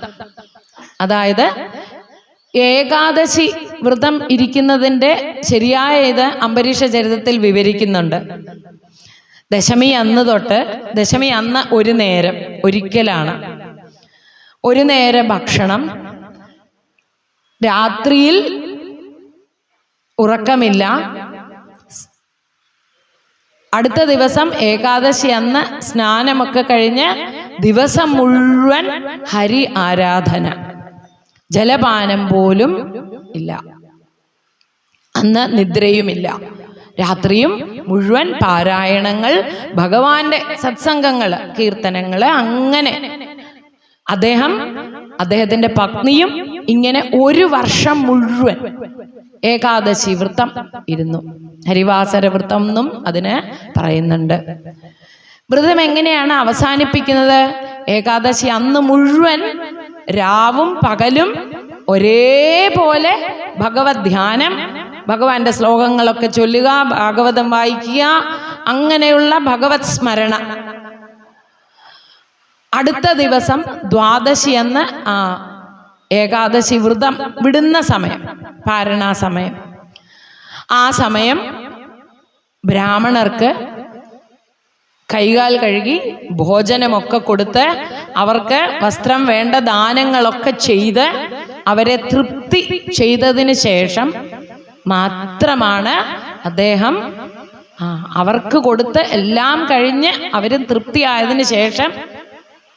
അതായത് ഏകാദശി വ്രതം ഇരിക്കുന്നതിൻ്റെ ശരിയായ ഇത് അംബരീഷ ചരിതത്തിൽ വിവരിക്കുന്നുണ്ട്. ദശമി അന്ന് തൊട്ട്, ദശമി അന്ന് ഒരു നേരം, ഒരിക്കലാണ് ഒരു നേരം ഭക്ഷണം, രാത്രിയിൽ ഉറക്കമില്ല. അടുത്ത ദിവസം ഏകാദശി അന്ന് സ്നാനമൊക്കെ കഴിഞ്ഞ് ദിവസം മുഴുവൻ ഹരി ആരാധന, ജലപാനം പോലും ഇല്ല. അന്ന് നിദ്രയുമില്ല. രാത്രിയും മുഴുവൻ പാരായണങ്ങൾ, ഭഗവാന്റെ സത്സംഗങ്ങൾ, കീർത്തനങ്ങൾ, അങ്ങനെ അദ്ദേഹത്തിന്റെ പത്നിയും ഇങ്ങനെ 1 വർഷം മുഴുവൻ ഏകാദശി വ്രതം ഇരുന്നു. ഹരിവാസര വ്രതം എന്നും അതിന് പറയുന്നുണ്ട്. വ്രതം എങ്ങനെയാണ് അവസാനിപ്പിക്കുന്നത്? ഏകാദശി അന്ന് മുഴുവൻ രാവും പകലും ഒരേപോലെ ഭഗവത് ധ്യാനം, ഭഗവാന്റെ ശ്ലോകങ്ങളൊക്കെ ചൊല്ലുക, ഭാഗവതം വായിക്കുക, അങ്ങനെയുള്ള ഭഗവത് സ്മരണ. അടുത്ത ദിവസം ദ്വാദശി അന്ന് ഏകാദശി വ്രതം വിടുന്ന സമയം, പാരണാ സമയം, ആ സമയം ബ്രാഹ്മണർക്ക് കൈകാൽ കഴുകി ഭോജനമൊക്കെ കൊടുത്ത് അവർക്ക് വസ്ത്രം വേണ്ട ദാനങ്ങളൊക്കെ ചെയ്ത് അവരെ തൃപ്തി ചെയ്തതിന് ശേഷം മാത്രമാണ് അദ്ദേഹം അവർക്ക് കൊടുത്ത് എല്ലാം കഴിഞ്ഞ് അവരും തൃപ്തിയായതിനു ശേഷം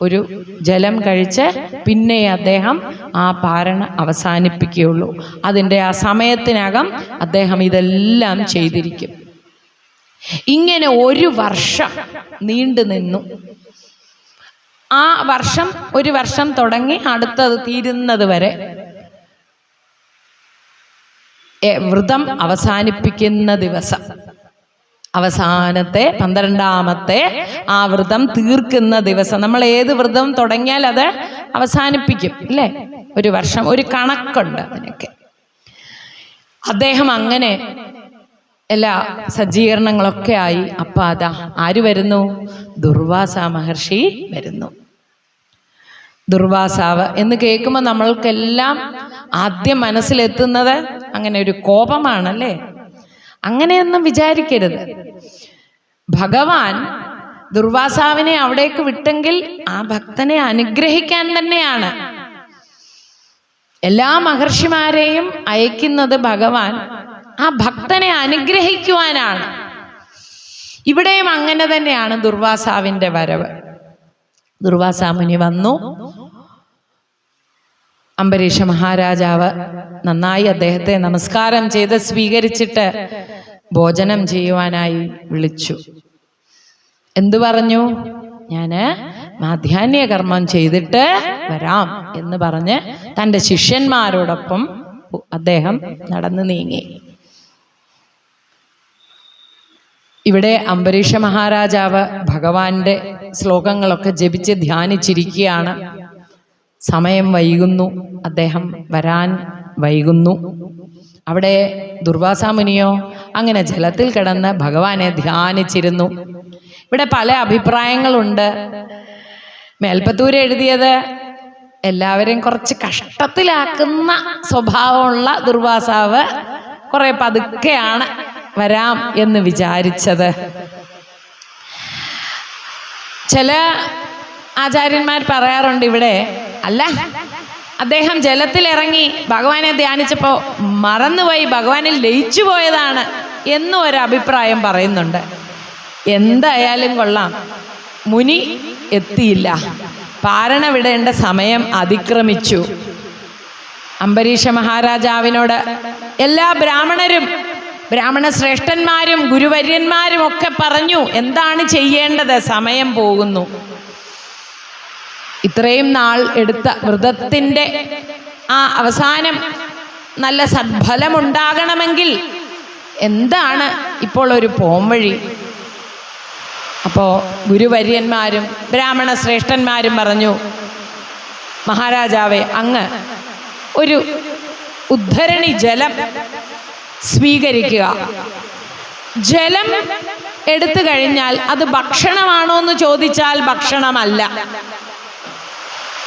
ഒരു ജലം കഴിച്ച് പിന്നെ അദ്ദേഹം ആ പാരണ അവസാനിപ്പിക്കുകയുള്ളൂ. അതിൻ്റെ ആ സമയത്തിനകം അദ്ദേഹം ഇതെല്ലാം ചെയ്തിരിക്കും. ഇങ്ങനെ 1 വർഷം നീണ്ടു നിന്നു. ആ വർഷം 1 വർഷം തുടങ്ങി അടുത്തത് തീരുന്നത് വരെ വ്രതം അവസാനിപ്പിക്കുന്ന ദിവസം, അവസാനത്തെ 12ാമത്തെ ആ വ്രതം തീർക്കുന്ന ദിവസം, നമ്മൾ ഏത് വ്രതം തുടങ്ങിയാൽ അത് അവസാനിപ്പിക്കും അല്ലേ? 1 വർഷം ഒരു കണക്കുണ്ട് അതിനൊക്കെ. അദ്ദേഹം അങ്ങനെ എല്ലാ സജ്ജീകരണങ്ങളൊക്കെ ആയി. അപ്പൊ അതാ ആര് വരുന്നു? ദുർവാസ മഹർഷി വരുന്നു. ദുർവാസാവ് എന്ന് കേൾക്കുമ്പോൾ നമ്മൾക്കെല്ലാം ആദ്യം മനസ്സിലെത്തുന്നത് അങ്ങനെ ഒരു കോപമാണല്ലേ? അങ്ങനെയൊന്നും വിചാരിക്കരുത്. ഭഗവാൻ ദുർവാസാവിനെ അവിടേക്ക് വിട്ടെങ്കിൽ ആ ഭക്തനെ അനുഗ്രഹിക്കാൻ തന്നെയാണ്. എല്ലാ മഹർഷിമാരെയും അയക്കുന്നത് ഭഗവാൻ ആ ഭക്തനെ അനുഗ്രഹിക്കുവാനാണ്. ഇവിടെയും അങ്ങനെ തന്നെയാണ് ദുർവാസാവിന്റെ വരവ്. ദുർവാസാ മുനി വന്നു. അംബരീഷ മഹാരാജാവ് നന്നായി അദ്ദേഹത്തെ നമസ്കാരം ചെയ്ത് സ്വീകരിച്ചിട്ട് ഭോജനം ചെയ്യുവാനായി വിളിച്ചു. എന്തു പറഞ്ഞു? ഞാന് മാധ്യാഹ്ന കർമ്മം ചെയ്തിട്ട് വരാം എന്ന് പറഞ്ഞ് തൻ്റെ ശിഷ്യന്മാരോടൊപ്പം അദ്ദേഹം നടന്നു നീങ്ങി. ഇവിടെ അംബരീഷ മഹാരാജാവ് ഭഗവാന്റെ ശ്ലോകങ്ങളൊക്കെ ജപിച്ച് ധ്യാനിച്ചിരിക്കുകയാണ്. സമയം വൈകുന്നു, അദ്ദേഹം വരാൻ വൈകുന്നു. അവിടെ ദുർവാസാ മുനിയോ അങ്ങനെ ജലത്തിൽ കിടന്ന് ഭഗവാനെ ധ്യാനിച്ചിരുന്നു. ഇവിടെ പല അഭിപ്രായങ്ങളുണ്ട്. മേൽപ്പത്തൂര് എഴുതിയത് എല്ലാവരെയും കുറച്ച് കഷ്ടത്തിലാക്കുന്ന സ്വഭാവമുള്ള ദുർവാസാവ് കുറെ പതുക്കെയാണ് വരാം എന്ന് വിചാരിച്ചത്. ചില ആചാര്യന്മാർ പറയാറുണ്ട് ഇവിടെ അല്ല, അദ്ദേഹം ജലത്തിലിറങ്ങി ഭഗവാനെ ധ്യാനിച്ചപ്പോൾ മറന്നുപോയി, ഭഗവാനിൽ ലയിച്ചു പോയതാണ് എന്നും ഒരു അഭിപ്രായം പറയുന്നുണ്ട്. എന്തായാലും കൊള്ളാം, മുനി എത്തിയില്ല. പാരണ വിടേണ്ട സമയം അതിക്രമിച്ചു. അംബരീഷ മഹാരാജാവിനോട് എല്ലാ ബ്രാഹ്മണരും, ബ്രാഹ്മണ ശ്രേഷ്ഠന്മാരും ഗുരുവര്യന്മാരും ഒക്കെ പറഞ്ഞു എന്താണ് ചെയ്യേണ്ടത്, സമയം പോകുന്നു. ഇത്രയും നാൾ എടുത്ത വ്രതത്തിൻ്റെ ആ അവസാനം നല്ല സദ്ഫലമുണ്ടാകണമെങ്കിൽ എന്താണ് ഇപ്പോൾ ഒരു പോംവഴി? അപ്പോൾ ഗുരുവര്യന്മാരും ബ്രാഹ്മണ ശ്രേഷ്ഠന്മാരും പറഞ്ഞു, മഹാരാജാവേ, അങ്ങ് ഒരു ഉദ്ധരണി ജലം സ്വീകരിക്കുക. ജലം എടുത്തു കഴിഞ്ഞാൽ അത് ഭക്ഷണമാണോ എന്ന് ചോദിച്ചാൽ ഭക്ഷണമല്ല.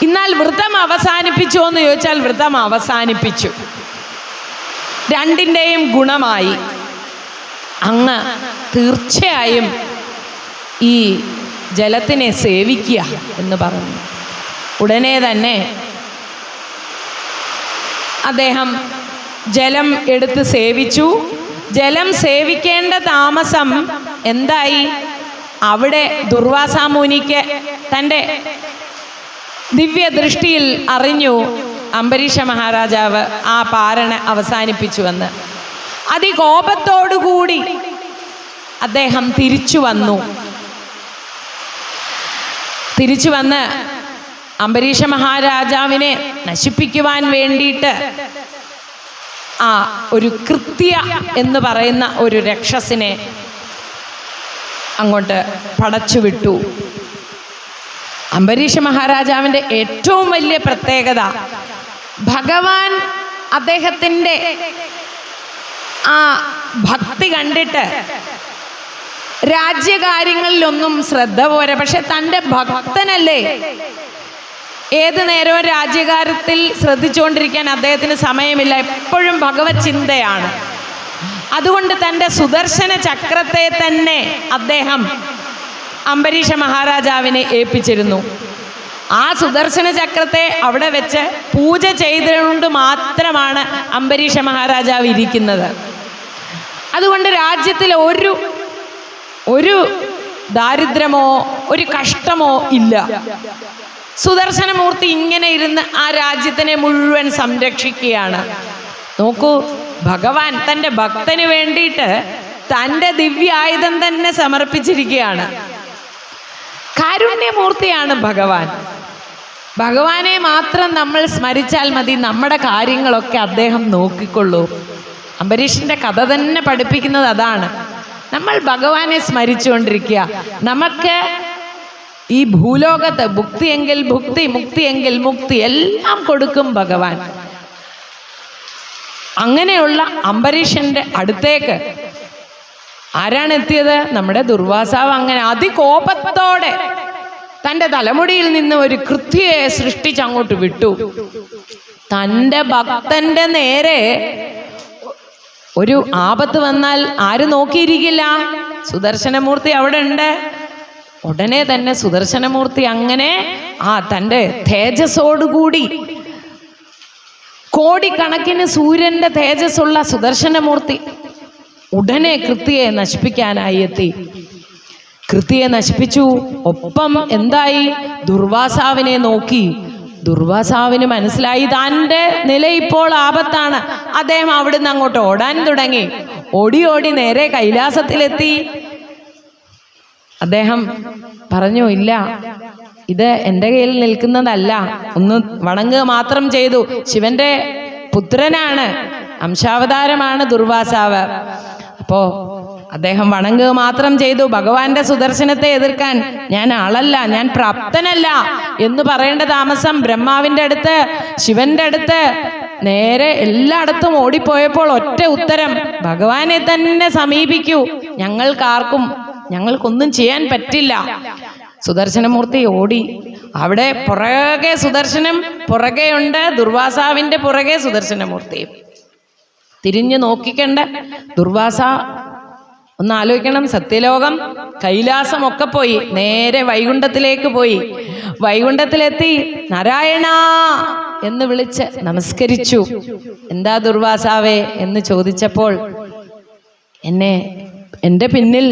എന്നാൽ വ്രതം അവസാനിപ്പിച്ചോ എന്ന് ചോദിച്ചാൽ വ്രതം അവസാനിപ്പിച്ചു. രണ്ടിൻ്റെയും ഗുണമായി. അങ്ങ് തീർച്ചയായും ഈ ജലത്തിനെ സേവിക്കുക എന്ന് പറഞ്ഞു. ഉടനെ തന്നെ അദ്ദേഹം ജലം എടുത്ത് സേവിച്ചു. ജലം സേവിക്കേണ്ട താമസം എന്തായി? അവിടെ ദുർവാസാ മുനിക്ക് തൻ്റെ ദിവ്യദൃഷ്ടിയിൽ അറിഞ്ഞു അംബരീഷ മഹാരാജാവ് ആ പാരണ അവസാനിപ്പിച്ചുവെന്ന്. അതികോപത്തോടുകൂടി അദ്ദേഹം തിരിച്ചു വന്ന് അംബരീഷ മഹാരാജാവിനെ നശിപ്പിക്കുവാൻ വേണ്ടിയിട്ട് ആ ഒരു കൃത്യ എന്ന് പറയുന്ന ഒരു രക്ഷസിനെ അങ്ങോട്ട് പടച്ചുവിട്ടു. അംബരീഷ മഹാരാജാവിൻ്റെ ഏറ്റവും വലിയ പ്രത്യേകത, ഭഗവാൻ അദ്ദേഹത്തിൻ്റെ ആ ഭക്തി കണ്ടിട്ട് രാജ്യകാര്യങ്ങളിലൊന്നും ശ്രദ്ധ പോരാ. പക്ഷെ തൻ്റെ ഭക്തനല്ലേ, ഏത് നേരവും രാജ്യകാര്യത്തിൽ ശ്രദ്ധിച്ചുകൊണ്ടിരിക്കാൻ അദ്ദേഹത്തിന് സമയമില്ല, എപ്പോഴും ഭഗവത് ചിന്തയാണ്. അതുകൊണ്ട് തൻ്റെ സുദർശന ചക്രത്തെ തന്നെ അദ്ദേഹം അംബരീഷ മഹാരാജാവിനെ ഏൽപ്പിച്ചിരുന്നു. ആ സുദർശന ചക്രത്തെ അവിടെ വെച്ച് പൂജ ചെയ്തുകൊണ്ട് മാത്രമാണ് അംബരീഷ മഹാരാജാവ് ഇരിക്കുന്നത്. അതുകൊണ്ട് രാജ്യത്തിൽ ഒരു ദാരിദ്ര്യമോ ഒരു കഷ്ടമോ ഇല്ല. സുദർശനമൂർത്തി ഇങ്ങനെ ഇരുന്ന് ആ രാജ്യത്തിനെ മുഴുവൻ സംരക്ഷിക്കുകയാണ്. നോക്കൂ, ഭഗവാൻ തൻ്റെ ഭക്തന് വേണ്ടിയിട്ട് തൻ്റെ ദിവ്യായുധം തന്നെ സമർപ്പിച്ചിരിക്കുകയാണ്. കാരുണ്യമൂർത്തിയാണ് ഭഗവാൻ. ഭഗവാനെ മാത്രം നമ്മൾ സ്മരിച്ചാൽ മതി, നമ്മുടെ കാര്യങ്ങളൊക്കെ അദ്ദേഹം നോക്കിക്കൊള്ളൂ. അംബരീഷിൻ്റെ കഥ തന്നെ പഠിപ്പിക്കുന്നത് അതാണ്. നമ്മൾ ഭഗവാനെ സ്മരിച്ചുകൊണ്ടിരിക്കുക. നമുക്ക് ഈ ഭൂലോകത്ത് ഭുക്തിയെങ്കിൽ ഭുക്തി, മുക്തിയെങ്കിൽ മുക്തി എല്ലാം കൊടുക്കും ഭഗവാൻ. അങ്ങനെയുള്ള അംബരീഷന്റെ അടുത്തേക്ക് ആരാണ് എത്തിയത്? നമ്മുടെ ദുർവാസാവ്. അങ്ങനെ അതികോപത്തോടെ തൻ്റെ തലമുടിയിൽ നിന്ന് ഒരു കൃത്യയെ സൃഷ്ടിച്ച് അങ്ങോട്ട് വിട്ടു. തൻ്റെ ഭക്തന്റെ നേരെ ഒരു ആപത്ത് വന്നാൽ ആര് നോക്കിയിരിക്കില്ല? സുദർശനമൂർത്തി അവിടെ ഉണ്ട്. ഉടനെ തന്നെ സുദർശനമൂർത്തി അങ്ങനെ തൻ്റെ തേജസ്സോടുകൂടി, കോടിക്കണക്കിന് സൂര്യന്റെ തേജസ്സുള്ള സുദർശനമൂർത്തി ഉടനെ കൃത്യയെ നശിപ്പിക്കാനായി എത്തി. കൃത്യയെ നശിപ്പിച്ചു. ഒപ്പം എന്തായി? ദുർവാസാവിനെ നോക്കി. ദുർവാസാവിന് മനസ്സിലായി തൻ്റെ നില ഇപ്പോൾ ആപത്താണ്. അദ്ദേഹം അവിടുന്ന് അങ്ങോട്ട് ഓടാൻ തുടങ്ങി. ഓടി നേരെ കൈലാസത്തിലെത്തി. അദ്ദേഹം പറഞ്ഞു, ഇല്ല, ഇത് എൻ്റെ കയ്യിൽ നിൽക്കുന്നതല്ല, ഒന്ന് വണങ്ങുക മാത്രം ചെയ്തു. ശിവന്റെ പുത്രനാണ്, അംശാവതാരമാണ് ദുർവാസാവ്. അപ്പോ അദ്ദേഹം വണങ്ങുക മാത്രം ചെയ്തു. ഭഗവാന്റെ സുദർശനത്തെ എതിർക്കാൻ ഞാൻ ആളല്ല, ഞാൻ പ്രാപ്തനല്ല എന്ന് പറയേണ്ട താമസം ബ്രഹ്മാവിൻ്റെ അടുത്ത്, ശിവന്റെ അടുത്ത് നേരെ എല്ലായിടത്തും ഓടിപ്പോയപ്പോൾ ഒറ്റ ഉത്തരം, ഭഗവാനെ തന്നെ സമീപിക്കൂ, ഞങ്ങൾക്കൊന്നും ചെയ്യാൻ പറ്റില്ല. സുദർശനമൂർത്തി ഓടി. അവിടെ പുറകെ സുദർശനം പുറകെയുണ്ട്, ദുർവാസാവിൻ്റെ പുറകെ സുദർശനമൂർത്തി. തിരിഞ്ഞു നോക്കിക്കണ്ട ദുർവാസ. ഒന്ന് ആലോചിക്കണം, സത്യലോകം കൈലാസം ഒക്കെ പോയി, നേരെ വൈകുണ്ഠത്തിലേക്ക് പോയി. വൈകുണ്ഠത്തിലെത്തി നാരായണ എന്ന് വിളിച്ച് നമസ്കരിച്ചു. എന്താ ദുർവാസാവേ എന്ന് ചോദിച്ചപ്പോൾ, എൻ്റെ പിന്നിൽ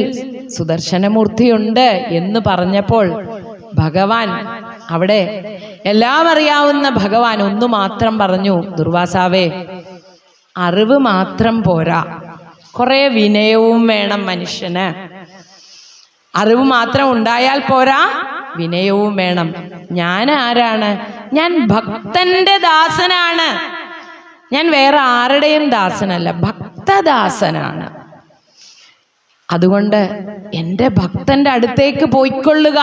സുദർശനമൂർത്തിയുണ്ട് എന്ന് പറഞ്ഞപ്പോൾ ഭഗവാൻ, അവിടെ എല്ലാം അറിയാവുന്ന ഭഗവാൻ ഒന്നു മാത്രം പറഞ്ഞു, ദുർവാസാവേ, അറിവ് മാത്രം പോരാ, കുറെ വിനയവും വേണം മനുഷ്യന്. അറിവ് മാത്രം ഉണ്ടായാൽ പോരാ, വിനയവും വേണം. ഞാൻ ആരാണ്? ഞാൻ ഭക്തന്റെ ദാസനാണ്. ഞാൻ വേറെ ആരുടെയും ദാസനല്ല, ഭക്തദാസനാണ്. അതുകൊണ്ട് എൻ്റെ ഭക്തന്റെ അടുത്തേക്ക് പോയിക്കൊള്ളുക.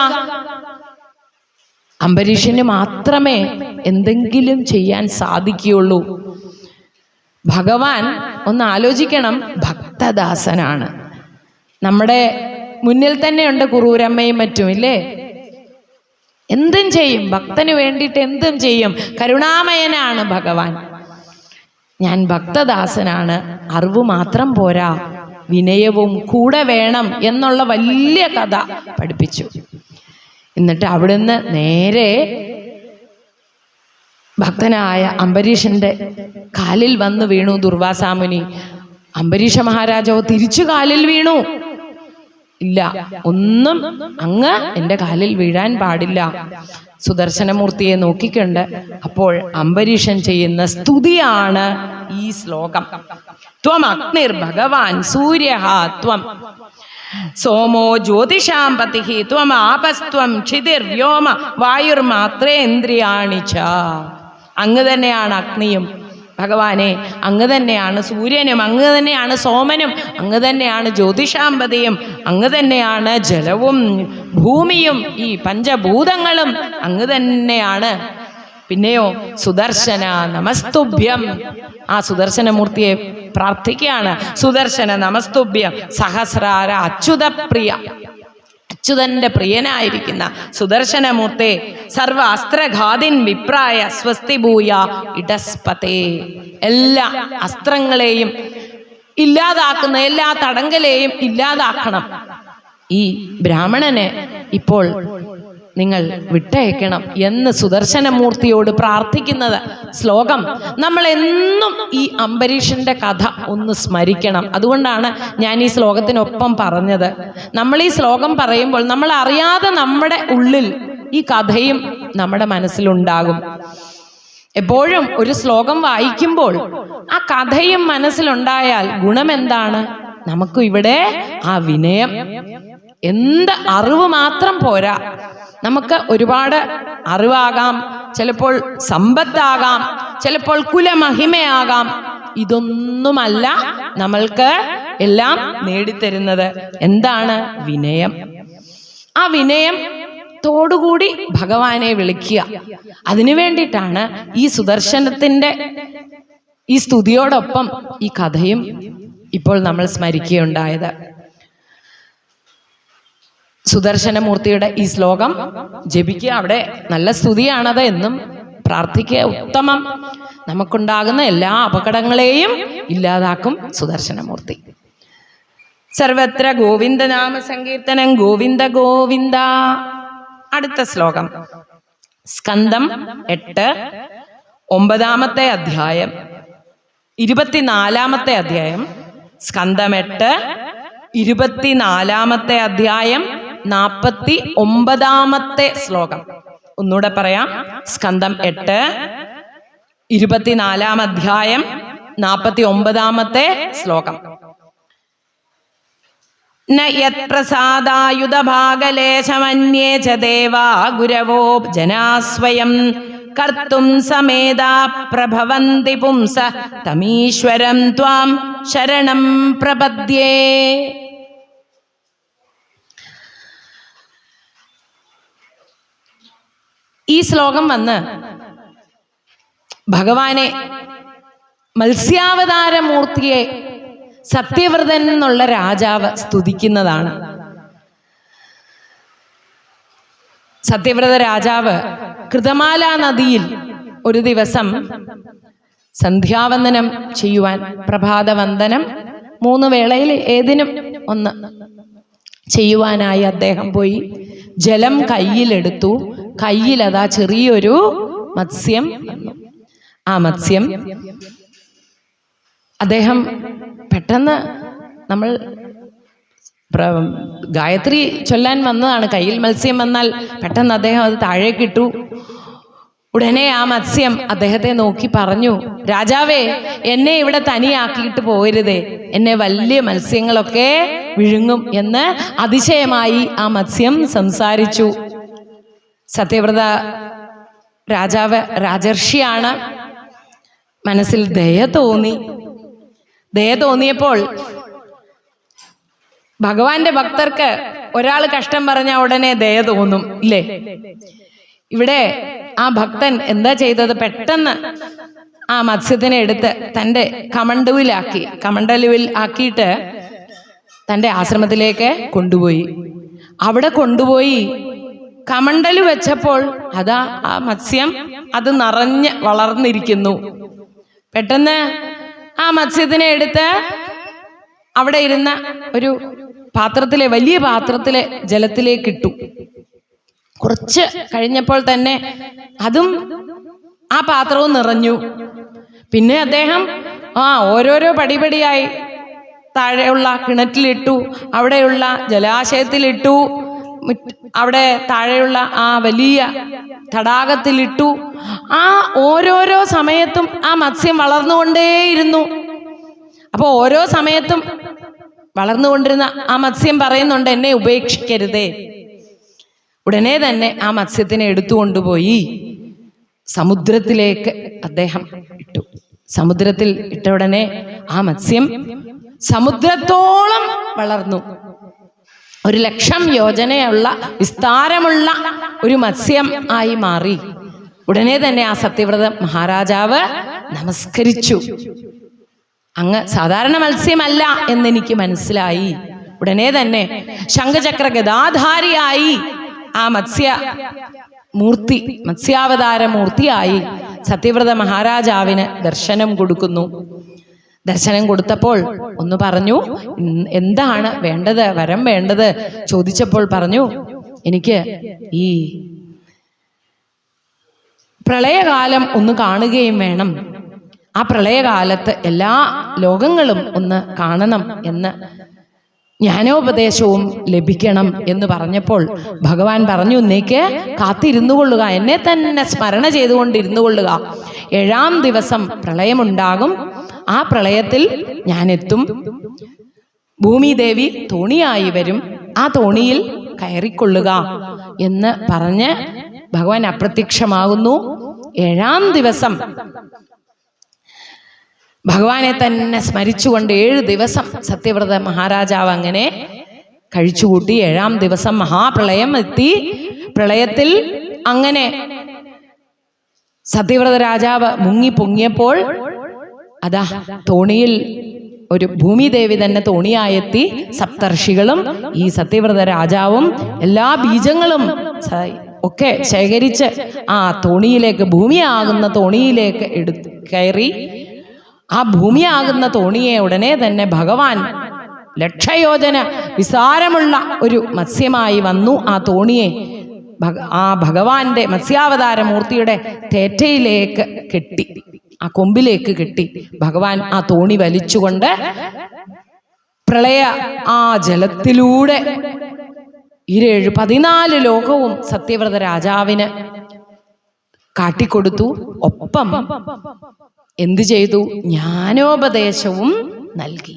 അംബരീഷന് മാത്രമേ എന്തെങ്കിലും ചെയ്യാൻ സാധിക്കുകയുള്ളൂ. ഭഗവാൻ ഒന്ന് ആലോചിക്കണം, ഭക്തദാസനാണ്. നമ്മുടെ മുന്നിൽ തന്നെയുണ്ട് കുറൂരമ്മയും മറ്റും, ഇല്ലേ? എന്തും ചെയ്യും, ഭക്തന് വേണ്ടിയിട്ട് എന്തും ചെയ്യും. കരുണാമയനാണ് ഭഗവാൻ. ഞാൻ ഭക്തദാസനാണ്, അറിവ് മാത്രം പോരാ, വിനയവും കൂടെ വേണം എന്നുള്ള വലിയ കഥ പഠിപ്പിച്ചു. എന്നിട്ട് അവിടുന്ന് നേരെ ഭക്തനായ അംബരീഷന്റെ കാലിൽ വന്ന് വീണു ദുർവാസാമുനി. അംബരീഷ മഹാരാജാവ് തിരിച്ചു കാലിൽ വീണു. ഇല്ല, ഒന്നും അങ്ങ് എൻ്റെ കാലിൽ വീഴാൻ പാടില്ല. സുദർശനമൂർത്തിയെ നോക്കിക്കൊണ്ട് അപ്പോൾ അംബരീഷൻ ചെയ്യുന്ന സ്തുതിയാണ് ഈ ശ്ലോകം. ത്വം അഗ്നിർ ഭഗവാൻ സൂര്യഃ ത്വം സോമോ ജ്യോതിഷാം പതിഃ ത്വം ആപസ്ത്വം ക്ഷിതിർ വ്യോമ വായുർമാത്രേന്ദ്രിയാണി ച. അങ്ങ് തന്നെയാണ് അഗ്നിയും ഭഗവാനെ, അങ്ങ് തന്നെയാണ് സൂര്യനും, അങ്ങ് തന്നെയാണ് സോമനും, അങ്ങ് തന്നെയാണ് ജ്യോതിഷാമ്പതിയും, അങ്ങ് തന്നെയാണ് ജലവും ഭൂമിയും, ഈ പഞ്ചഭൂതങ്ങളും അങ്ങ് തന്നെയാണ്. പിന്നെയോ സുദർശന നമസ്തുഭ്യം, ആ സുദർശനമൂർത്തിയെ പ്രാർത്ഥിക്കുകയാണ്. സുദർശന നമസ്തുഭ്യം സഹസ്രാര അച്യുതപ്രിയ, അച്യുതന്റെ പ്രിയനായിരിക്കുന്ന സുദർശനമൂർത്തെ സർവ അസ്ത്രഘാതിൻ വിപ്രായ സ്വസ്തി ഭൂയ ഇടസ്പതേ. എല്ലാ അസ്ത്രങ്ങളെയും ഇല്ലാതാക്കുന്ന, എല്ലാ തടങ്കലെയും ഇല്ലാതാക്കണം. ഈ ബ്രാഹ്മണനെ ഇപ്പോൾ നിങ്ങൾ വിട്ടയക്കണം എന്ന് സുദർശനമൂർത്തിയോട് പ്രാർത്ഥിക്കുന്നത് ശ്ലോകം നമ്മൾ എന്നും ഈ അംബരീഷന്റെ കഥ ഒന്ന് സ്മരിക്കണം. അതുകൊണ്ടാണ് ഞാൻ ഈ ശ്ലോകത്തിനൊപ്പം പറഞ്ഞത്. നമ്മൾ ഈ ശ്ലോകം പറയുമ്പോൾ നമ്മൾ അറിയാതെ നമ്മുടെ ഉള്ളിൽ ഈ കഥയും നമ്മുടെ മനസ്സിലുണ്ടാകും. എപ്പോഴും ഒരു ശ്ലോകം വായിക്കുമ്പോൾ ആ കഥയും മനസ്സിലുണ്ടായാൽ ഗുണമെന്താണ്? നമുക്ക് ഇവിടെ ആ വിനയം, എന്ത് അറിവ് മാത്രം പോരാ, നമുക്ക് ഒരുപാട് അറിവാകാം, ചിലപ്പോൾ സമ്പത്താകാം, ചിലപ്പോൾ കുലമഹിമയാകാം. ഇതൊന്നുമല്ല നമ്മൾക്ക് എല്ലാം നേടിത്തരുന്നത്. എന്താണ്? വിനയം. ആ വിനയത്തോടുകൂടി ഭഗവാനെ വിളിക്കുക. അതിനു വേണ്ടിയിട്ടാണ് ഈ സുദർശനത്തിന്റെ ഈ സ്തുതിയോടൊപ്പം ഈ കഥയും ഇപ്പോൾ നമ്മൾ സ്മരിക്കുകയുണ്ടായത്. സുദർശനമൂർത്തിയുടെ ഈ ശ്ലോകം ജപിക്കുക. അവിടെ നല്ല സ്തുതിയാണത്. എന്നും പ്രാർത്ഥിക്കുക. ഉത്തമം. നമുക്കുണ്ടാകുന്ന എല്ലാ അപകടങ്ങളെയും ഇല്ലാതാക്കും സുദർശനമൂർത്തി. സർവത്ര ഗോവിന്ദനാമ സങ്കീർത്തനം. ഗോവിന്ദ ഗോവിന്ദ. അടുത്ത ശ്ലോകം സ്കന്ധം 8 9 അധ്യായം 24 അധ്യായം. സ്കന്ധം 8 24 അധ്യായം 49 ശ്ലോകം. ഒന്നുകൂടെ പറയാം. സ്കന്ധം 8 24 അധ്യായം 49 ശ്ലോകം. ന യത് പ്രസാദായുധഭാഗലേശമന്യേ ച ദേവാ ഗുരവോ ജനാസ്വയം കർത്തും സമേതാ പ്രഭവന്തി പുംസ തമീശ്വരം ത്വാം ശരണം പ്രപദ്യേ. ഈ ശ്ലോകം വന്ന് ഭഗവാനെ, മത്സ്യാവതാരമൂർത്തിയെ, സത്യവ്രതൻ എന്നുള്ള രാജാവ് സ്തുതിക്കുന്നതാണ്. സത്യവ്രത രാജാവ് കൃതമാല നദിയിൽ ഒരു ദിവസം സന്ധ്യാവന്ദനം ചെയ്യുവാൻ, പ്രഭാതവന്ദനം 3 വേളയിൽ ഏതിനും ഒന്ന് ചെയ്യുവാനായി അദ്ദേഹം പോയി. ജലം കയ്യിലെടുത്തു. കയ്യിലതാ ചെറിയൊരു മത്സ്യം. ആ മത്സ്യം അദ്ദേഹം പെട്ടെന്ന്, നമ്മൾ ഗായത്രി ചൊല്ലാൻ വന്നതാണ്, കയ്യിൽ മത്സ്യം വന്നാൽ പെട്ടെന്ന് അദ്ദേഹം അത് താഴേക്കിട്ടു. ഉടനെ ആ മത്സ്യം അദ്ദേഹത്തെ നോക്കി പറഞ്ഞു, രാജാവേ, എന്നെ ഇവിടെ തനിയാക്കിയിട്ട് പോകരുതേ, എന്നെ വലിയ മത്സ്യങ്ങളൊക്കെ വിഴുങ്ങും എന്ന് അതിശയമായി ആ മത്സ്യം സംസാരിച്ചു. സത്യവ്രത രാജാവ് രാജർഷിയാണ്. മനസ്സിൽ ദയ തോന്നി. ദയ തോന്നിയപ്പോൾ, ഭഗവാന്റെ ഭക്തർക്ക് ഒരാൾ കഷ്ടം പറഞ്ഞാൽ ഉടനെ ദയ തോന്നും, ഇല്ലേ? ഇവിടെ ആ ഭക്തൻ എന്താ ചെയ്തത്? പെട്ടെന്ന് ആ മത്സ്യത്തിനെ എടുത്ത് തൻ്റെ കമണ്ടലുവിൽ ആക്കിയിട്ട് തൻ്റെ ആശ്രമത്തിലേക്ക് കൊണ്ടുപോയി. അവിടെ കൊണ്ടുപോയി കമണ്ടലു വെച്ചപ്പോൾ അതാ ആ മത്സ്യം അത് നിറഞ്ഞ് വളർന്നിരിക്കുന്നു. പെട്ടെന്ന് ആ മത്സ്യത്തിനെ എടുത്ത് അവിടെ ഇരുന്ന ഒരു വലിയ പാത്രത്തിലെ ജലത്തിലേക്ക് ഇട്ടു. കുറച്ച് കഴിഞ്ഞപ്പോൾ തന്നെ അതും ആ പാത്രവും നിറഞ്ഞു. പിന്നെ അദ്ദേഹം ഓരോരോ പടിപടിയായി താഴെയുള്ള കിണറ്റിലിട്ടു, അവിടെയുള്ള ജലാശയത്തിലിട്ടു, അവിടെ താഴെയുള്ള ആ വലിയ തടാകത്തിലിട്ടു. ആ ഓരോരോ സമയത്തും ആ മത്സ്യം വളർന്നുകൊണ്ടേയിരുന്നു. അപ്പോൾ ഓരോ സമയത്തും വളർന്നുകൊണ്ടിരുന്ന ആ മത്സ്യം പറയുന്നുണ്ട്, എന്നെ ഉപേക്ഷിക്കരുതേ. ഉടനെ തന്നെ ആ മത്സ്യത്തിനെ എടുത്തുകൊണ്ടുപോയി സമുദ്രത്തിലേക്ക് അദ്ദേഹം ഇട്ടു. സമുദ്രത്തിൽ ഇട്ട ഉടനെ ആ മത്സ്യം സമുദ്രത്തോളം വളർന്നു. 1,00,000 യോജനയുള്ള വിസ്താരമുള്ള ഒരു മത്സ്യം ആയി മാറി. ഉടനെ തന്നെ ആ സത്യവ്രത മഹാരാജാവ് നമസ്കരിച്ചു. അങ്ങ് സാധാരണ മത്സ്യമല്ല എന്നെനിക്ക് മനസ്സിലായി. ഉടനെ തന്നെ ശംഖചക്ര ഗദാധാരിയായി ആ മത്സ്യാവതാര മൂർത്തിയായി സത്യവ്രത മഹാരാജാവിന് ദർശനം കൊടുക്കുന്നു. ദർശനം കൊടുത്തപ്പോൾ ഒന്ന് പറഞ്ഞു, എന്താണ് വേണ്ടത്, വരം വേണ്ടത് ചോദിച്ചപ്പോൾ പറഞ്ഞു, എനിക്ക് ഈ പ്രളയകാലം ഒന്ന് കാണുകയും വേണം, ആ പ്രളയകാലത്ത് എല്ലാ ലോകങ്ങളും ഒന്ന് കാണണം എന്ന്, ജ്ഞാനോപദേശവും ലഭിക്കണം എന്ന് പറഞ്ഞപ്പോൾ ഭഗവാൻ പറഞ്ഞു, നീക്ക് കാത്തിരുന്നു കൊള്ളുക, എന്നെ തന്നെ സ്മരണ ചെയ്തുകൊണ്ടിരുന്നു കൊള്ളുക. 7-ാം ദിവസം പ്രളയമുണ്ടാകും, ആ പ്രളയത്തിൽ ഞാനെത്തും, ഭൂമിദേവി തോണിയായി വരും, ആ തോണിയിൽ കയറിക്കൊള്ളുക എന്ന് പറഞ്ഞ് ഭഗവാൻ അപ്രത്യക്ഷമാകുന്നു. 7-ാം ദിവസം ഭഗവാനെ തന്നെ സ്മരിച്ചുകൊണ്ട് 7 ദിവസം സത്യവ്രത മഹാരാജാവ് അങ്ങനെ കഴിച്ചുകൂട്ടി. 7-ാം ദിവസം മഹാപ്രളയം എത്തി. പ്രളയത്തിൽ അങ്ങനെ സത്യവ്രത രാജാവ് മുങ്ങി പൊങ്ങിയപ്പോൾ അതാ തോണിയിൽ ഒരു ഭൂമിദേവി തന്നെ തോണിയായെത്തി. സപ്തർഷികളും ഈ സത്യവ്രത രാജാവും എല്ലാ ബീജങ്ങളും ഒക്കെ ശേഖരിച്ച് ആ തോണിയിലേക്ക്, ഭൂമിയാകുന്ന തോണിയിലേക്ക് കയറി. ആ ഭൂമിയാകുന്ന തോണിയെ ഉടനെ തന്നെ ഭഗവാൻ 1,00,000 യോജന വിസ്താരമുള്ള ഒരു മത്സ്യമായി വന്നു. ആ തോണിയെ ആ ഭഗവാന്റെ മത്സ്യാവതാര മൂർത്തിയുടെ തേറ്റയിലേക്ക് കെട്ടി, ആ കൊമ്പിലേക്ക് കെട്ടി. ഭഗവാൻ ആ തോണി വലിച്ചുകൊണ്ട് പ്രളയ ആ ജലത്തിലൂടെ 14 ലോകവും സത്യവ്രത രാജാവിന് കാട്ടിക്കൊടുത്തു. ഒപ്പം എന്തു ചെയ്തു? ജ്ഞാനോപദേശവും നൽകി.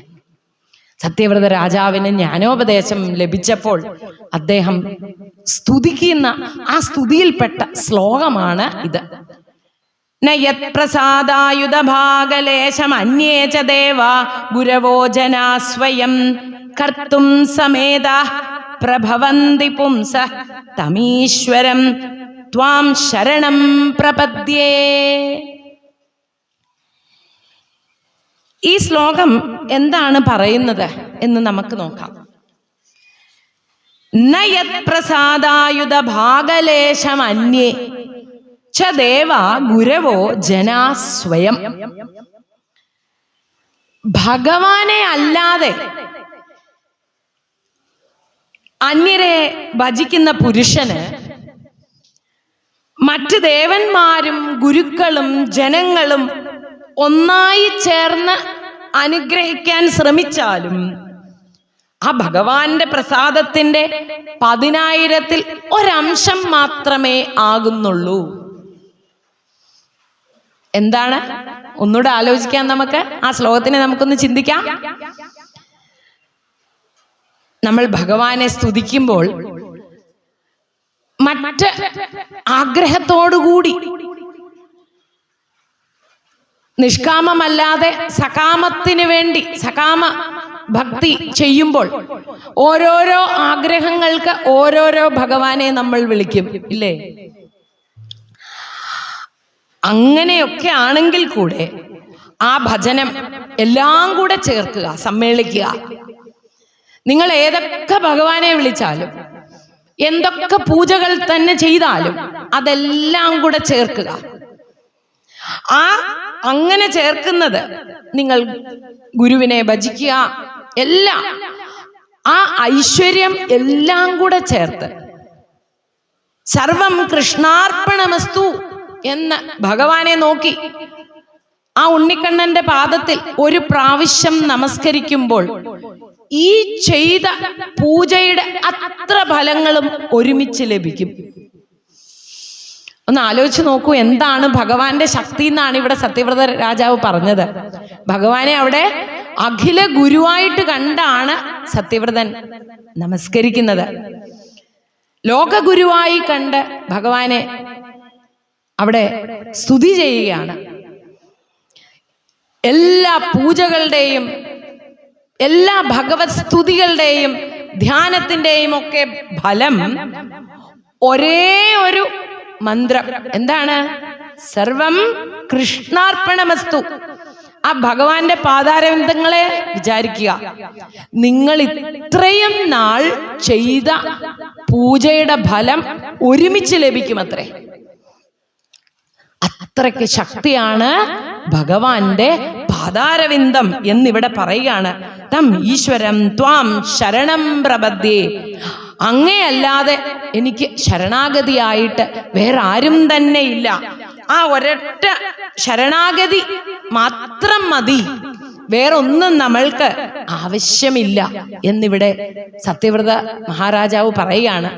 സത്യവ്രത രാജാവിന് ജ്ഞാനോപദേശം ലഭിച്ചപ്പോൾ അദ്ദേഹം സ്തുതിക്കുന്ന ആ സ്തുതിയിൽപ്പെട്ട ശ്ലോകമാണ് ഇത്. നയത് പ്രസാദായുധ ഭാഗലേശം അന്യേ ച ദേവ ഗുരവോ ജനാ സ്വയം കർത്തും സമേത പ്രഭവന്തി പുംസ തമീശ്വരം ത്വാം ശരണം പ്രപദ്യേ. ഈ ശ്ലോകം എന്താണ് പറയുന്നത് എന്ന് നമുക്ക് നോക്കാം. നയത് പ്രസാദായുധ ഭാഗലേശം അന്യേ ച ദേവ ഗുരവോ ജനാ സ്വയം. ഭഗവാനെ അല്ലാതെ അന്യരെ ഭജിക്കുന്ന പുരുഷന് മറ്റ് ദേവന്മാരും ഗുരുക്കളും ജനങ്ങളും ഒന്നായി ചേർന്ന് അനുഗ്രഹിക്കാൻ ശ്രമിച്ചാലും ആ ഭഗവാന്റെ പ്രസാദത്തിന്റെ 10,000-ൽ 1 അംശം മാത്രമേ ആകുന്നുള്ളൂ. എന്താണ്? ഒന്നുകൂടെ ആലോചിക്കാം നമുക്ക്. ആ ശ്ലോകത്തിനെ നമുക്കൊന്ന് ചിന്തിക്കാം. നമ്മൾ ഭഗവാനെ സ്തുതിക്കുമ്പോൾ മറ്റ് ആഗ്രഹത്തോടുകൂടി നിഷ്കാമമല്ലാതെ സകാമത്തിന് വേണ്ടി സകാമ ഭക്തി ചെയ്യുമ്പോൾ ഓരോരോ ആഗ്രഹങ്ങൾക്ക് ഓരോരോ ഭഗവാനെ നമ്മൾ വിളിക്കും, ഇല്ലേ? അങ്ങനെയൊക്കെ ആണെങ്കിൽ കൂടെ ആ ഭജനം എല്ലാം കൂടെ ചേർക്കുക, സമ്മേളിക്കുക. നിങ്ങൾ ഏതൊക്കെ ഭഗവാനെ വിളിച്ചാലും എന്തൊക്കെ പൂജകൾ തന്നെ ചെയ്താലും അതെല്ലാം കൂടെ ചേർക്കുക. ആ അങ്ങനെ ചേർക്കുന്നത് നിങ്ങൾ ഗുരുവിനെ ഭജിക്കുക, എല്ലാം ആ ഐശ്വര്യം എല്ലാം കൂടെ ചേർത്ത് സർവം കൃഷ്ണാർപ്പണമസ്തു എന്ന് ഭഗവാനെ നോക്കി ആ ഉണ്ണിക്കണ്ണന്റെ പാദത്തിൽ ഒരു പ്രാവശ്യം നമസ്കരിക്കുമ്പോൾ ഈ ചെയ്ത പൂജയുടെ അത്ര ഫലങ്ങളും ഒരുമിച്ച് ലഭിക്കും. ഒന്ന് ആലോചിച്ച് നോക്കൂ, എന്താണ് ഭഗവാന്റെ ശക്തി എന്നാണ് ഇവിടെ സത്യവ്രത രാജാവ് പറഞ്ഞത്. ഭഗവാനെ അവിടെ അഖില ഗുരുവായിട്ട് കണ്ടാണ് സത്യവ്രതൻ നമസ്കരിക്കുന്നത്. ലോകഗുരുവായി കണ്ട് ഭഗവാനെ അവിടെ സ്തുതി ചെയ്യുകയാണ്. എല്ലാ പൂജകളുടെയും എല്ലാ ഭഗവത് സ്തുതികളുടെയും ധ്യാനത്തിൻ്റെയും ഒക്കെ ഫലം ഒരേ ഒരു മന്ത്രം. എന്താണ്? സർവം കൃഷ്ണാർപ്പണമസ്തു. ആ ഭഗവാന്റെ പാതാരവിന്ദങ്ങളെ വിചാരിക്കുക. നിങ്ങൾ ഇത്രയും നാൾ ചെയ്ത പൂജയുടെ ഫലം ഒരുമിച്ച് ലഭിക്കുമത്രേ. അത്രയ്ക്ക് ശക്തിയാണ് ഭഗവാന്റെ പാതാരവിന്ദം എന്നിവിടെ പറയുകയാണ്. തം ഈശ്വരം ത്വാം ശരണം പ്രപദ്യേ. അങ്ങയല്ലാതെ എനിക്ക് ശരണാഗതിയായിട്ട് വേറെ ആരും തന്നെ ഇല്ല. ആ ഒരൊറ്റ ശരണാഗതി മാത്രം മതി, വേറൊന്നും നമ്മൾക്ക് ആവശ്യമില്ല എന്നിവിടെ സത്യവ്രത മഹാരാജാവ് പറയുകയാണ്.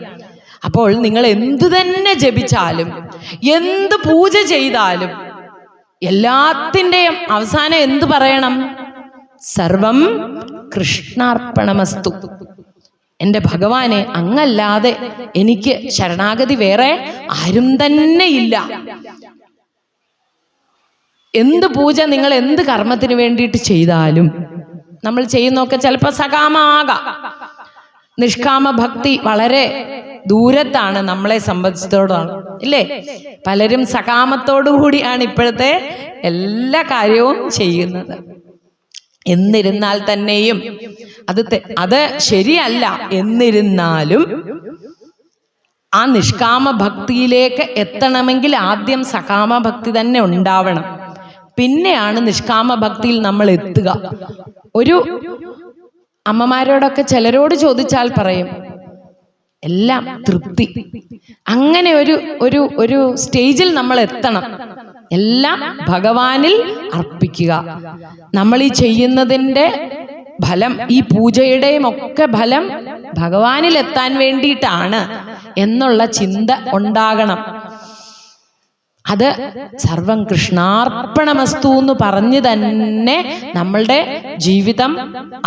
അപ്പോൾ നിങ്ങൾ എന്തു തന്നെ ജപിച്ചാലും എന്ത് പൂജ ചെയ്താലും എല്ലാത്തിൻ്റെയും അവസാനം എന്തു പറയണം? സർവം കൃഷ്ണാർപ്പണമസ്തു. എൻ്റെ ഭഗവാനെ, അങ്ങല്ലാതെ എനിക്ക് ശരണാഗതി വേറെ ആരും തന്നെ ഇല്ല. എന്ത് പൂജ, നിങ്ങൾ എന്ത് കർമ്മത്തിന് വേണ്ടിയിട്ട് ചെയ്താലും, നമ്മൾ ചെയ്യുന്നൊക്കെ ചിലപ്പോൾ സകാമാകാം. നിഷ്കാമ ഭക്തി വളരെ ദൂരത്താണ് നമ്മളെ സംബന്ധിച്ചിടത്തോളം, ഇല്ലേ? പലരും സകാമത്തോടു കൂടിയാണ് ഇപ്പോഴത്തെ എല്ലാ കാര്യവും ചെയ്യുന്നത്. എന്നിരുന്നാൽ തന്നെയും അത് ശരിയല്ല. എന്നിരുന്നാലും ആ നിഷ്കാമ ഭക്തിയിലേക്ക് എത്തണമെങ്കിൽ ആദ്യം സകാമ ഭക്തി തന്നെ ഉണ്ടാവണം. പിന്നെയാണ് നിഷ്കാമ ഭക്തിയിൽ നമ്മൾ എത്തുക. ഒരു അമ്മമാരോടൊക്കെ ചിലരോട് ചോദിച്ചാൽ പറയും എല്ലാം തൃപ്തി. അങ്ങനെ ഒരു സ്റ്റേജിൽ നമ്മൾ എത്തണം. എല്ലാം ഭഗവാനിൽ അർപ്പിക്കുക. നമ്മൾ ഈ ചെയ്യുന്നതിൻ്റെ ഫലം, ഈ പൂജയുടെയും ഒക്കെ ഫലം ഭഗവാനിൽ എത്താൻ വേണ്ടിയിട്ടാണ് എന്നുള്ള ചിന്ത ഉണ്ടാകണം. അത് സർവം കൃഷ്ണാർപ്പണമസ്തു എന്ന് പറഞ്ഞ് തന്നെ നമ്മളുടെ ജീവിതം,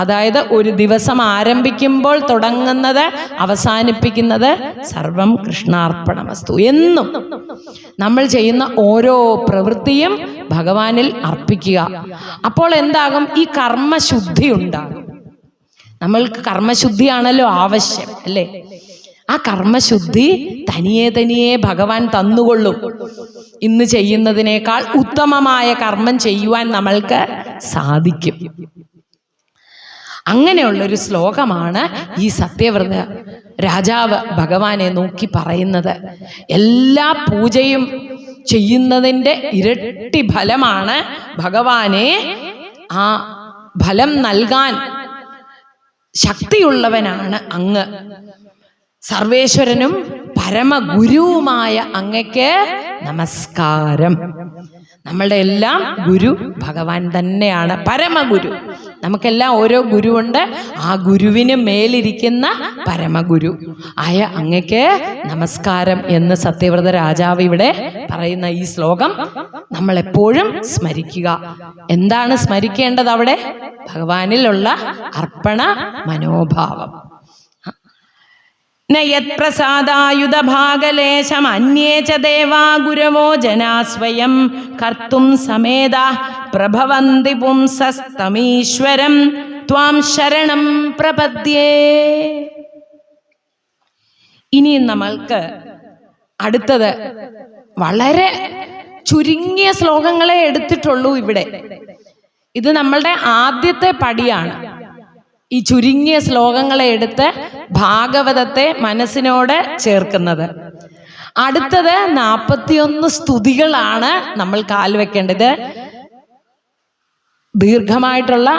അതായത് ഒരു ദിവസം ആരംഭിക്കുമ്പോൾ തുടങ്ങുന്നത് അവസാനിപ്പിക്കുന്നത് സർവം കൃഷ്ണാർപ്പണമസ്തു എന്നും നമ്മൾ ചെയ്യുന്ന ഓരോ പ്രവൃത്തിയും ഭഗവാനിൽ അർപ്പിക്കുക. അപ്പോൾ എന്താകും? ഈ കർമ്മശുദ്ധി ഉണ്ടാകും. നമ്മൾക്ക് കർമ്മശുദ്ധിയാണല്ലോ ആവശ്യം, അല്ലേ? ആ കർമ്മശുദ്ധി തനിയെ ഭഗവാൻ തന്നുകൊള്ളും. ഇന്ന് ചെയ്യുന്നതിനേക്കാൾ ഉത്തമമായ കർമ്മം ചെയ്യുവാൻ നമ്മൾക്ക് സാധിക്കും. അങ്ങനെയുള്ളൊരു ശ്ലോകമാണ് ഈ സത്യവ്രത രാജാവ് ഭഗവാനെ നോക്കി പറയുന്നത്. എല്ലാ പൂജയും ചെയ്യുന്നതിൻ്റെ ഇരട്ടി ഫലമാണ് ഭഗവാനെ. ആ ഫലം നൽകാൻ ശക്തിയുള്ളവനാണ് അങ്ങ്. സർവേശ്വരനും പരമഗുരുവുമായ അങ്ങയ്ക്ക് നമസ്കാരം. നമ്മളുടെ എല്ലാം ഗുരു ഭഗവാൻ തന്നെയാണ്, പരമഗുരു. നമുക്കെല്ലാം ഓരോ ഗുരുവുണ്ട്. ആ ഗുരുവിന് മേലിരിക്കുന്ന പരമഗുരു ആയ അങ്ങയ്ക്ക് നമസ്കാരം എന്ന് സത്യവ്രത രാജാവ് ഇവിടെ പറയുന്ന ഈ ശ്ലോകം നമ്മൾ എപ്പോഴും സ്മരിക്കുക. എന്താണ് സ്മരിക്കേണ്ടത് അവിടെ? ഭഗവാനിലുള്ള അർപ്പണ മനോഭാവം. നയത് പ്രസാദായുധ ഭാഗലേശം അന്യേ ച ദേവാ ഗുരവോ ജനാ സ്വയം കർത്തും സമേത പ്രഭവന്തി പുംസസ്തമീശ്വരം ത്വാം ശരണം പ്രപദ്യേ. ഇനി നമ്മൾക്ക് അടുത്തത് വളരെ ചുരുങ്ങിയ ശ്ലോകങ്ങളെ എടുത്തിട്ടുള്ളൂ ഇവിടെ. ഇത് നമ്മളുടെ ആദ്യത്തെ പടിയാണ്. ഈ ചുരുങ്ങിയ ശ്ലോകങ്ങളെ എടുത്ത് ഭാഗവതത്തെ മനസ്സിനോട് ചേർക്കുന്നത്. അടുത്തത് 41 സ്തുതികളാണ് നമ്മൾ കാൽവെക്കേണ്ടത്. ദീർഘമായിട്ടുള്ള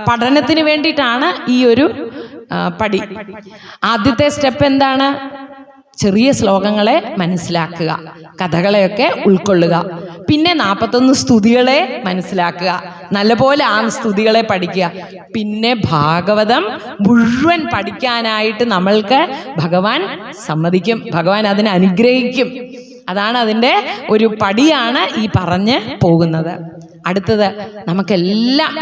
പഠനത്തിന് വേണ്ടിയിട്ടാണ് ഈ ഒരു പടി. ആദ്യത്തെ സ്റ്റെപ്പ് എന്താണ്? ചെറിയ ശ്ലോകങ്ങളെ മനസ്സിലാക്കുക, കഥകളെയൊക്കെ ഉൾക്കൊള്ളുക. പിന്നെ 41 സ്തുതികളെ മനസ്സിലാക്കുക, നല്ലപോലെ ആ സ്തുതികളെ പഠിക്കുക. പിന്നെ ഭാഗവതം മുഴുവൻ പഠിക്കാനായിട്ട് നമ്മൾക്ക് ഭഗവാൻ സമ്മതിക്കും, ഭഗവാൻ അതിനെ അനുഗ്രഹിക്കും. അതാണ് അതിൻ്റെ ഒരു പടിയാണ് ഈ പറഞ്ഞ് പോകുന്നത്. അടുത്തത് നമുക്കെല്ലാം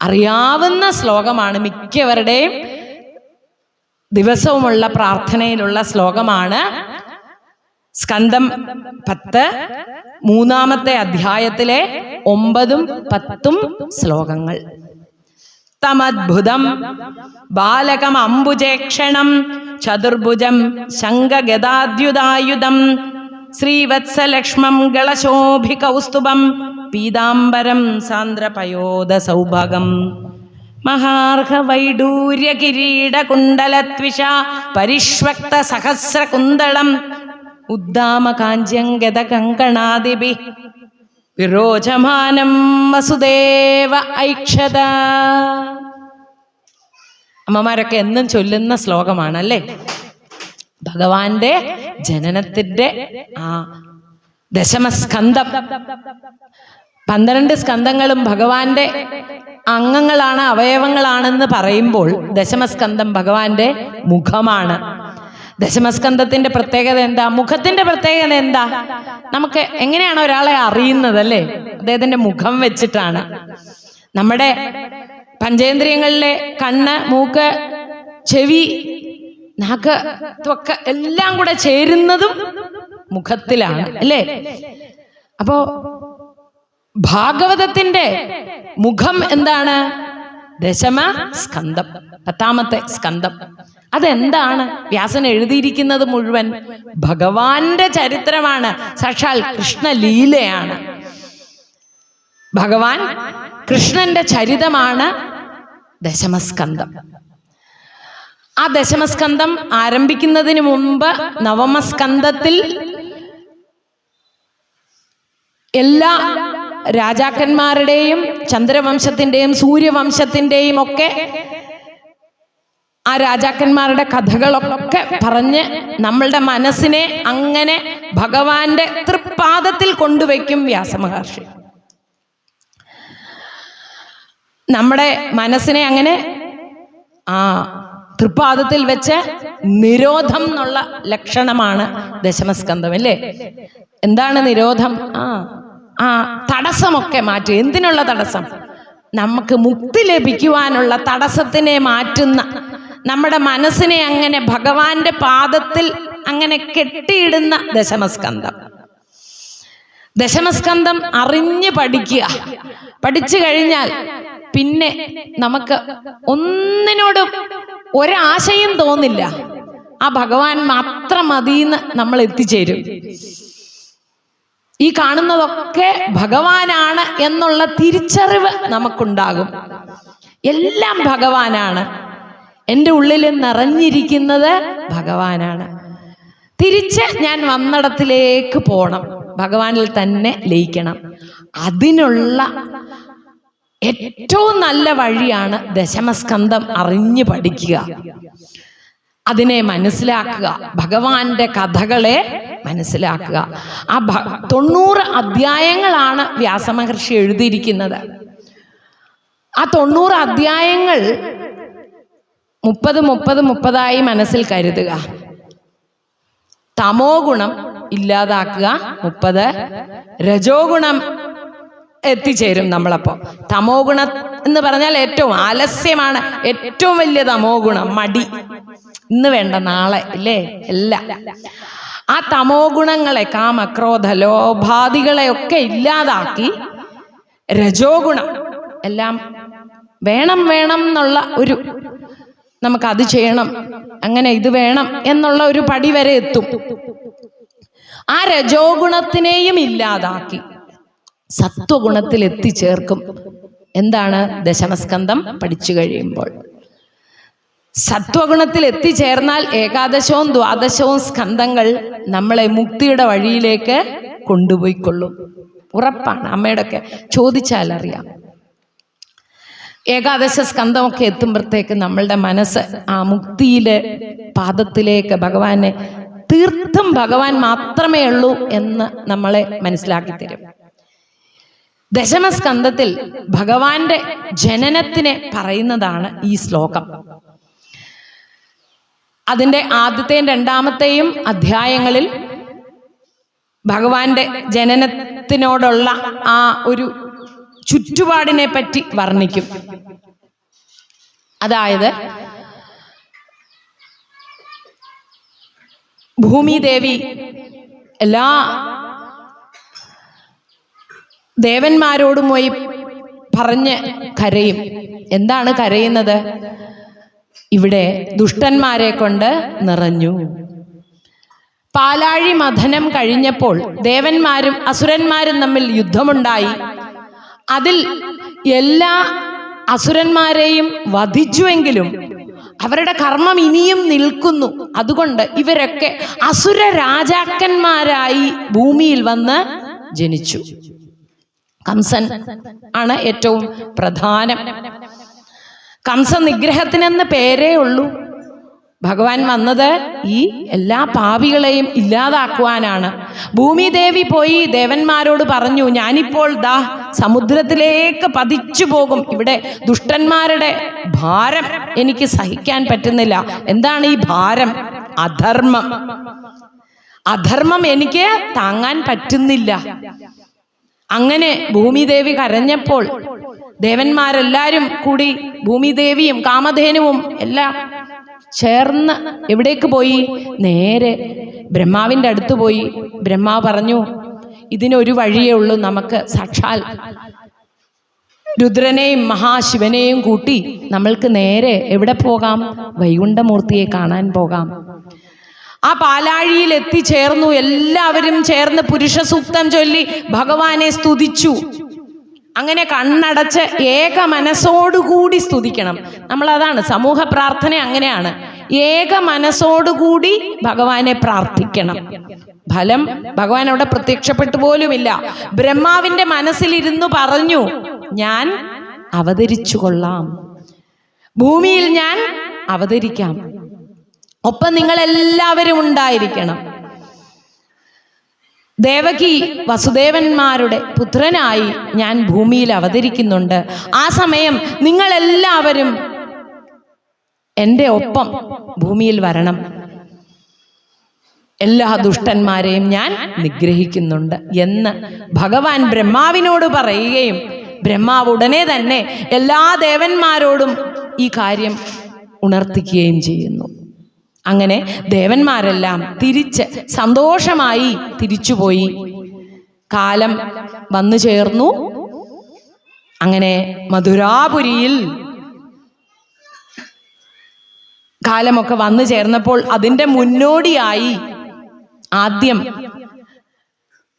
അറിയാവുന്ന ശ്ലോകമാണ്, മിക്കവരുടെയും ദിവസവുമുള്ള പ്രാർത്ഥനയിലുള്ള ശ്ലോകമാണ്. സ്കന്ധം 10 3-ാമത്തെ അധ്യായത്തിലെ 9ഉം 10ഉം ശ്ലോകങ്ങൾ. തമദ്ഭുതം ബാലകം അംബുജേക്ഷണം ചതുർഭുജം ശംഖഗദാദ്യുതായുധം ശ്രീവത്സലക്ഷ്മം ഗളശോഭികൗസ്തുഭം പീതാംബരം സാന്ദ്രപയോധ സൗഭഗം മഹാർഹ വൈഡൂര്യ കിരീട കുണ്ടലത്വിഷ പരിഷ്വക്ത സഹസ്ര കുന്തളം ഉദ്ദാമ കാഞ്ച്യംഗത കങ്കണാദിഭി വിരോചമാനം വസുദേവ ഐക്ഷത. അമ്മമാരൊക്കെ എന്നും ചൊല്ലുന്ന ശ്ലോകമാണല്ലേ. ഭഗവാന്റെ ജനനത്തിന്റെ ആ ദശമസ്കന്ധം, 12 സ്കന്ധങ്ങളും ഭഗവാന്റെ അംഗങ്ങളാണ്, അവയവങ്ങളാണെന്ന് പറയുമ്പോൾ ദശമസ്കന്ധം ഭഗവാന്റെ മുഖമാണ്. ദശമസ്കന്ധത്തിന്റെ പ്രത്യേകത എന്താ? മുഖത്തിന്റെ പ്രത്യേകത എന്താ? നമുക്ക് എങ്ങനെയാണ് ഒരാളെ അറിയുന്നത് അല്ലേ? അദ്ദേഹത്തിന്റെ മുഖം വെച്ചിട്ടാണ്. നമ്മുടെ പഞ്ചേന്ദ്രിയങ്ങളിലെ കണ്ണ്, മൂക്ക്, ചെവി, നാക്ക്, ത്വക്ക് എല്ലാം കൂടെ ചേരുന്നതും മുഖത്തിലാണ് അല്ലേ? അപ്പോ ഭാഗവതത്തിന്റെ മുഖം എന്താണ്? ദശമ സ്കന്ധം, 10ാമത്തെ സ്കന്ധം. അതെന്താണ്? വ്യാസൻ എഴുതിയിരിക്കുന്നത് മുഴുവൻ ഭഗവാന്റെ ചരിത്രമാണ്, സാക്ഷാൽ കൃഷ്ണലീലയാണ്. ഭഗവാൻ കൃഷ്ണന്റെ ചരിതമാണ് ദശമസ്കന്ധം. ആ ദശമസ്കന്ധം ആരംഭിക്കുന്നതിന് മുമ്പ് 9മസ്കന്ധത്തിൽ എല്ലാ രാജാക്കന്മാരുടെയും ചന്ദ്രവംശത്തിൻ്റെയും സൂര്യവംശത്തിൻ്റെയും ഒക്കെ ആ രാജാക്കന്മാരുടെ കഥകളൊക്കെ പറഞ്ഞ് നമ്മളുടെ മനസ്സിനെ അങ്ങനെ ഭഗവാന്റെ തൃപ്പാദത്തിൽ കൊണ്ടുവയ്ക്കും വ്യാസമഹർഷി. നമ്മുടെ മനസ്സിനെ അങ്ങനെ ആ തൃപ്പാദത്തിൽ വെച്ച് നിരോധം എന്നുള്ള ലക്ഷണമാണ് ദശമസ്കന്ധം അല്ലേ? എന്താണ് നിരോധം? ആ തടസ്സമൊക്കെ മാറ്റി. എന്തിനുള്ള തടസ്സം? നമുക്ക് മുക്തി ലഭിക്കുവാനുള്ള തടസ്സത്തിനെ മാറ്റുന്ന, നമ്മുടെ മനസ്സിനെ അങ്ങനെ ഭഗവാന്റെ പാദത്തിൽ അങ്ങനെ കെട്ടിയിടുന്ന ദശമസ്കന്ധം. ദശമസ്കന്ധം അറിഞ്ഞ് പഠിക്കുക. പഠിച്ചു കഴിഞ്ഞാൽ പിന്നെ നമുക്ക് ഒന്നിനോടും ഒരാശയും തോന്നില്ല. ആ ഭഗവാൻ മാത്രം മതിയെന്ന് നമ്മൾ എത്തിച്ചേരും. ഈ കാണുന്നതൊക്കെ ഭഗവാനാണ് എന്നുള്ള തിരിച്ചറിവ് നമുക്കുണ്ടാകും. എല്ലാം ഭഗവാനാണ്, എൻ്റെ ഉള്ളിൽ നിറഞ്ഞിരിക്കുന്നത് ഭഗവാനാണ്. തിരിച്ച് ഞാൻ വന്നിടത്തിലേക്ക് പോകണം, ഭഗവാനിൽ തന്നെ ലയിക്കണം. അതിനുള്ള ഏറ്റവും നല്ല വഴിയാണ് ദശമസ്കന്ധം അറിഞ്ഞു പഠിക്കുക, അതിനെ മനസ്സിലാക്കുക, ഭഗവാന്റെ കഥകളെ മനസ്സിലാക്കുക. ആ 90 അധ്യായങ്ങളാണ് വ്യാസമഹർഷി എഴുതിയിരിക്കുന്നത്. ആ 90 അധ്യായങ്ങൾ 30 മനസ്സിൽ കരുതുക. തമോ ഗുണം ഇല്ലാതാക്കുക, 30 രജോ ഗുണം എത്തിച്ചേരും നമ്മളപ്പോ. തമോ ഗുണം എന്ന് പറഞ്ഞാൽ ഏറ്റവും ആലസ്യമാണ് ഏറ്റവും വലിയ തമോ ഗുണം, മടി. ഇന്ന് വേണ്ട നാളെ ഇല്ലേ എല്ലാം. ആ തമോ ഗുണങ്ങളെ, കാമക്രോധ ലോഭാദികളെ ഒക്കെ ഇല്ലാതാക്കി രജോ ഗുണം എല്ലാം വേണം എന്നുള്ള ഒരു, നമുക്കത് ചെയ്യണം, അങ്ങനെ ഇത് വേണം എന്നുള്ള ഒരു പടി വരെ എത്തും. ആ രജോ ഗുണത്തിനെയും ഇല്ലാതാക്കി സത്വഗുണത്തിൽ എത്തിച്ചേർക്കും. എന്താണ്? ദശമസ്കന്ധം പഠിച്ചു കഴിയുമ്പോൾ സത്വഗുണത്തിൽ എത്തിച്ചേർന്നാൽ ഏകാദശവും ദ്വാദശവും സ്കന്ധങ്ങൾ നമ്മളെ മുക്തിയുടെ വഴിയിലേക്ക് കൊണ്ടുപോയിക്കൊള്ളും. ഉറപ്പാണ്. അമ്മയുടെ ഒക്കെ ചോദിച്ചാൽ അറിയാം. ഏകാദശ സ്കന്ധമൊക്കെ എത്തുമ്പോഴത്തേക്ക് നമ്മളുടെ മനസ്സ് ആ മുക്തിയിലെ പാദത്തിലേക്ക്, ഭഗവാനെ തീർത്തും ഭഗവാൻ മാത്രമേ ഉള്ളൂ എന്ന് നമ്മളെ മനസ്സിലാക്കി തരും. ദശമസ്കന്ധത്തിൽ ഭഗവാന്റെ ജനനത്തിനെ പറയുന്നതാണ് ഈ ശ്ലോകം. അതിൻ്റെ ആദ്യത്തെയും രണ്ടാമത്തെയും അധ്യായങ്ങളിൽ ഭഗവാന്റെ ജനനത്തിനോടുള്ള ആ ഒരു ചുറ്റുപാടിനെ പറ്റി വർണ്ണിക്കും. അതായത് ഭൂമിദേവി എല്ലാ ദേവന്മാരോടും പോയി പറഞ്ഞ് കരയും. എന്താണ് കരയുന്നത്? ഇവിടെ ദുഷ്ടന്മാരെ കൊണ്ട് നിറഞ്ഞു. പാലാഴി മഥനം കഴിഞ്ഞപ്പോൾ ദേവന്മാരും അസുരന്മാരും തമ്മിൽ യുദ്ധമുണ്ടായി. അതിൽ എല്ലാ അസുരന്മാരെയും വധിച്ചുവെങ്കിലും അവരുടെ കർമ്മം ഇനിയും നിൽക്കുന്നു. അതുകൊണ്ട് ഇവരൊക്കെ അസുര രാജാക്കന്മാരായി ഭൂമിയിൽ വന്ന് ജനിച്ചു. കംസൻ ആണ് ഏറ്റവും പ്രധാനം. കംസ നിഗ്രഹത്തിനെന്ന് പേരേ ഉള്ളൂ. ഭഗവാൻ വന്നത് ഈ എല്ലാ പാപികളെയും ഇല്ലാതാക്കുവാനാണ്. ഭൂമിദേവി പോയി ദേവന്മാരോട് പറഞ്ഞു, ഞാനിപ്പോൾ ദാ സമുദ്രത്തിലേക്ക് പതിച്ചു പോകും. ഇവിടെ ദുഷ്ടന്മാരുടെ ഭാരം എനിക്ക് സഹിക്കാൻ പറ്റുന്നില്ല. എന്താണ് ഈ ഭാരം? അധർമ്മം. അധർമ്മം എനിക്ക് താങ്ങാൻ പറ്റുന്നില്ല. അങ്ങനെ ഭൂമിദേവി കരഞ്ഞപ്പോൾ ദേവന്മാരെല്ലാരും കൂടി ഭൂമിദേവിയും കാമധേനുവും എല്ലാം ചേർന്ന് എവിടേക്ക് പോയി? നേരെ ബ്രഹ്മാവിൻ്റെ അടുത്ത് പോയി. ബ്രഹ്മാവ് പറഞ്ഞു, ഇതിനൊരു വഴിയേ ഉള്ളൂ. നമുക്ക് സാക്ഷാൽ രുദ്രനെയും മഹാശിവനെയും കൂട്ടി നമ്മൾക്ക് നേരെ എവിടെ പോകാം? വൈകുണ്ഠമൂർത്തിയെ കാണാൻ പോകാം. ആ പാലാഴിയിൽ എത്തിച്ചേർന്നു. എല്ലാവരും ചേർന്ന് പുരുഷ സൂക്തം ചൊല്ലി ഭഗവാനെ സ്തുതിച്ചു. അങ്ങനെ കണ്ണടച്ച് ഏക മനസ്സോടുകൂടി സ്തുതിക്കണം. നമ്മളതാണ് സമൂഹ പ്രാർത്ഥന. അങ്ങനെയാണ്, ഏക മനസ്സോടുകൂടി ഭഗവാനെ പ്രാർത്ഥിക്കണം. ഫലം ഭഗവാൻ അവിടെ പ്രത്യക്ഷപ്പെട്ടു പോലുമില്ല. ബ്രഹ്മാവിന്റെ മനസ്സിലിരുന്നു പറഞ്ഞു, ഞാൻ അവതരിച്ചു കൊള്ളാം, ഭൂമിയിൽ ഞാൻ അവതരിക്കാം, ഒപ്പം നിങ്ങളെല്ലാവരും ഉണ്ടായിരിക്കണം. ദേവകി വസുദേവന്മാരുടെ പുത്രനായി ഞാൻ ഭൂമിയിൽ അവതരിക്കുന്നുണ്ട്. ആ സമയം നിങ്ങളെല്ലാവരും എൻ്റെ ഒപ്പം ഭൂമിയിൽ വരണം. എല്ലാ ദുഷ്ടന്മാരെയും ഞാൻ നിഗ്രഹിക്കുന്നുണ്ട് എന്ന് ഭഗവാൻ ബ്രഹ്മാവിനോട് പറയുകയും ബ്രഹ്മാവ് ഉടനെ തന്നെ എല്ലാ ദേവന്മാരോടും ഈ കാര്യം ഉണർത്തിക്കുകയും ചെയ്യുന്നു. അങ്ങനെ ദേവന്മാരെല്ലാം തിരിച്ച് സന്തോഷമായി തിരിച്ചുപോയി. കാലം വന്നു ചേർന്നു. അങ്ങനെ മധുരാപുരിയിൽ കാലമൊക്കെ വന്നു ചേർന്നപ്പോൾ അതിൻ്റെ മുന്നോടിയായി ആദ്യം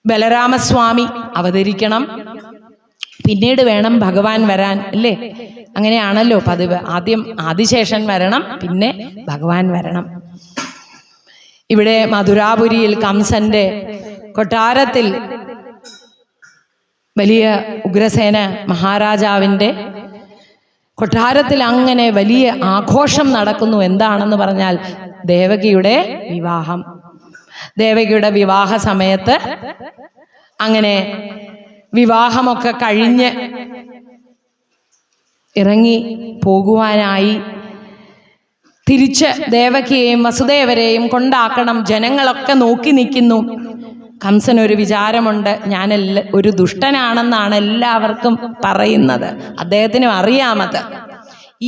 ബലരാമസ്വാമി അവതരിക്കണം. പിന്നീട് വേണം ഭഗവാൻ വരാൻ, അല്ലേ? അങ്ങനെയാണല്ലോ പതിവ്. ആദ്യം ആദിശേഷൻ വരണം, പിന്നെ ഭഗവാൻ വരണം. ഇവിടെ മധുരാപുരിയിൽ കംസന്റെ കൊട്ടാരത്തിൽ വലിയ ഉഗ്രസേന മഹാരാജാവിൻ്റെ കൊട്ടാരത്തിൽ അങ്ങനെ വലിയ ആഘോഷം നടക്കുന്നു. എന്താണെന്ന് പറഞ്ഞാൽ ദേവകിയുടെ വിവാഹം. ദേവകിയുടെ വിവാഹ സമയത്ത് അങ്ങനെ വിവാഹമൊക്കെ കഴിഞ്ഞ് ഇറങ്ങി പോകുവാനായി തിരിച്ച് ദേവകിയെയും വസുദേവരെയും കൊണ്ടാക്കണം. ജനങ്ങളൊക്കെ നോക്കി നിൽക്കുന്നു. കംസനൊരു വിചാരമുണ്ട്, ഞാൻ ഒരു ദുഷ്ടനാണെന്നാണ് എല്ലാവർക്കും പറയുന്നത്. അദ്ദേഹത്തിനും അറിയാമത്.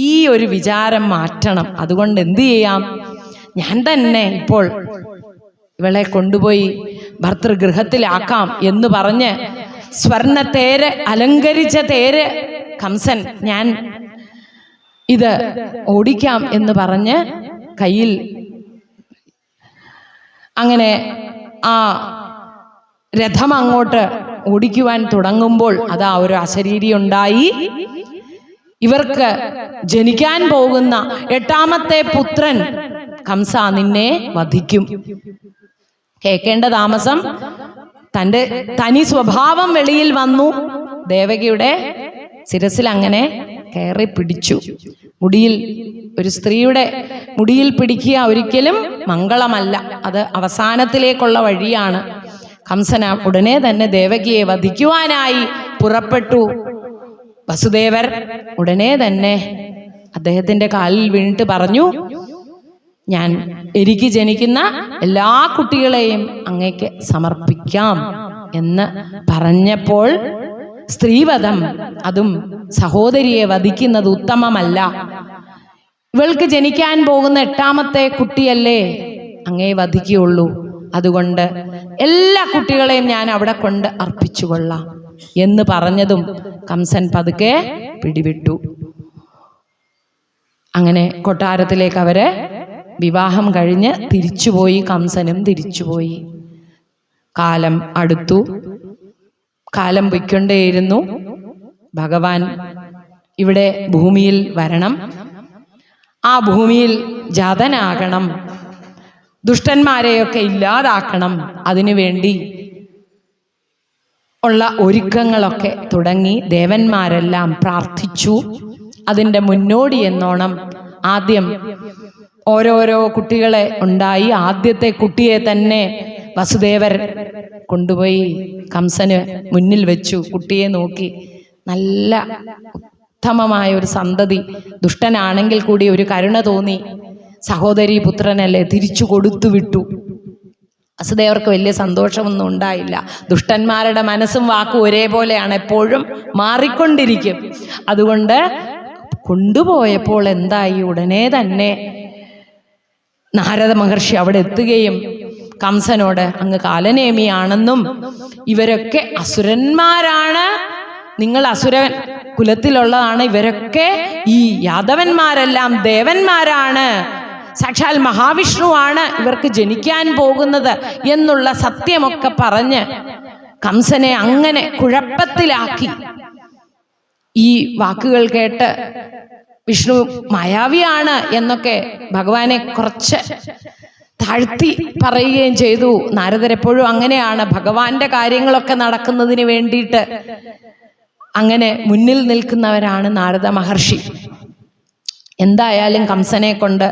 ഈ ഒരു വിചാരം മാറ്റണം. അതുകൊണ്ട് എന്തു ചെയ്യാം? ഞാൻ തന്നെ ഇപ്പോൾ ഇവളെ കൊണ്ടുപോയി ഭർതൃഗൃഹത്തിലാക്കാം എന്ന് പറഞ്ഞ് സ്വർണ്ണ തേര്, അലങ്കരിച്ച തേര് കംസൻ ഞാൻ ഇത് ഓടിക്കാം എന്ന് പറഞ്ഞ് കയ്യിൽ അങ്ങനെ ആ രഥം അങ്ങോട്ട് ഓടിക്കുവാൻ തുടങ്ങുമ്പോൾ അതാ ഒരു അശരീരി ഉണ്ടായി. ഇവർക്ക് ജനിക്കാൻ പോകുന്ന 8ാമത്തെ പുത്രൻ കംസ നിന്നെ വധിക്കും. കേൾക്കേണ്ട താമസം തൻ്റെ തനി സ്വഭാവം വെളിയിൽ വന്നു. ദേവകിയുടെ ശിരസിൽ അങ്ങനെ കയറി പിടിച്ചു. മുടിയിൽ, ഒരു സ്ത്രീയുടെ മുടിയിൽ പിടിക്കുക ഒരിക്കലും മംഗളമല്ല. അത് അവസാനത്തിലേക്കുള്ള വഴിയാണ്. കംസന ഉടനെ തന്നെ ദേവകിയെ വധിക്കുവാനായി പുറപ്പെട്ടു. വസുദേവർ ഉടനെ തന്നെ അദ്ദേഹത്തിൻ്റെ കാലിൽ വീണിട്ട് പറഞ്ഞു, എനിക്ക് ജനിക്കുന്ന എല്ലാ കുട്ടികളെയും അങ്ങേക്ക് സമർപ്പിക്കാം എന്ന് പറഞ്ഞപ്പോൾ, സ്ത്രീവധം, അതും സഹോദരിയെ വധിക്കുന്നത് ഉത്തമമല്ല. ഇവൾക്ക് ജനിക്കാൻ പോകുന്ന 8ാമത്തെ കുട്ടിയല്ലേ അങ്ങേ വധിക്കുകയുള്ളൂ. അതുകൊണ്ട് എല്ലാ കുട്ടികളെയും ഞാൻ അവിടെ കൊണ്ട് അർപ്പിച്ചുകൊള്ളാം എന്ന് പറഞ്ഞതും കംസൻ പതുക്കെ പിടിവിട്ടു. അങ്ങനെ കൊട്ടാരത്തിലേക്ക് അവര് വിവാഹം കഴിഞ്ഞ് തിരിച്ചുപോയി. കംസനും തിരിച്ചുപോയി. കാലം അടുത്തു. കാലം പൊയ്ക്കൊണ്ടേയിരുന്നു. ഭഗവാൻ ഇവിടെ ഭൂമിയിൽ വരണം, ആ ഭൂമിയിൽ ജാതനാകണം, ദുഷ്ടന്മാരെയൊക്കെ ഇല്ലാതാക്കണം. അതിനുവേണ്ടി ഉള്ള ഒരുക്കങ്ങളൊക്കെ തുടങ്ങി. ദേവന്മാരെല്ലാം പ്രാർത്ഥിച്ചു. അതിൻ്റെ മുന്നോടി എന്നോണം ആദ്യം ഓരോരോ കുട്ടികളെ ഉണ്ടായി. ആദ്യത്തെ കുട്ടിയെ തന്നെ വസുദേവർ കൊണ്ടുപോയി കംസന് മുന്നിൽ വെച്ചു. കുട്ടിയെ നോക്കി, നല്ല ഉത്തമമായ ഒരു സന്തതി, ദുഷ്ടനാണെങ്കിൽ കൂടി ഒരു കരുണ തോന്നി. സഹോദരി പുത്രനല്ലേ, തിരിച്ചു കൊടുത്തു വിട്ടു. വസുദേവർക്ക് വലിയ സന്തോഷമൊന്നും ഉണ്ടായില്ല. ദുഷ്ടന്മാരുടെ മനസ്സും വാക്കും ഒരേപോലെയാണ്, എപ്പോഴും മാറിക്കൊണ്ടിരിക്കും. അതുകൊണ്ട് കൊണ്ടുപോയപ്പോൾ എന്തായി, ഉടനെ തന്നെ നാരദ മഹർഷി അവിടെ എത്തുകയും കംസനോട്, അങ്ങ് കാലനേമിയാണെന്നും ഇവരൊക്കെ അസുരന്മാരാണ്, നിങ്ങൾ അസുരൻ കുലത്തിലുള്ളതാണ്, ഇവരൊക്കെ ഈ യാദവന്മാരെല്ലാം ദേവന്മാരാണ്, സാക്ഷാൽ മഹാവിഷ്ണുവാണ് ഇവർക്ക് ജനിക്കാൻ പോകുന്നത് എന്നുള്ള സത്യമൊക്കെ പറഞ്ഞ് കംസനെ അങ്ങനെ കുഴപ്പത്തിലാക്കി. ഈ വാക്കുകൾ കേട്ട് വിഷ്ണു മായാവിയാണ് എന്നൊക്കെ ഭഗവാനെ കുറച്ച് താഴ്ത്തി പറയുകയും ചെയ്തു. നാരദരെപ്പോഴും അങ്ങനെയാണ്, ഭഗവാന്റെ കാര്യങ്ങളൊക്കെ നടക്കുന്നതിന് വേണ്ടിയിട്ട് അങ്ങനെ മുന്നിൽ നിൽക്കുന്നവരാണ് നാരദ മഹർഷി. എന്തായാലും കംസനെ കൊണ്ട്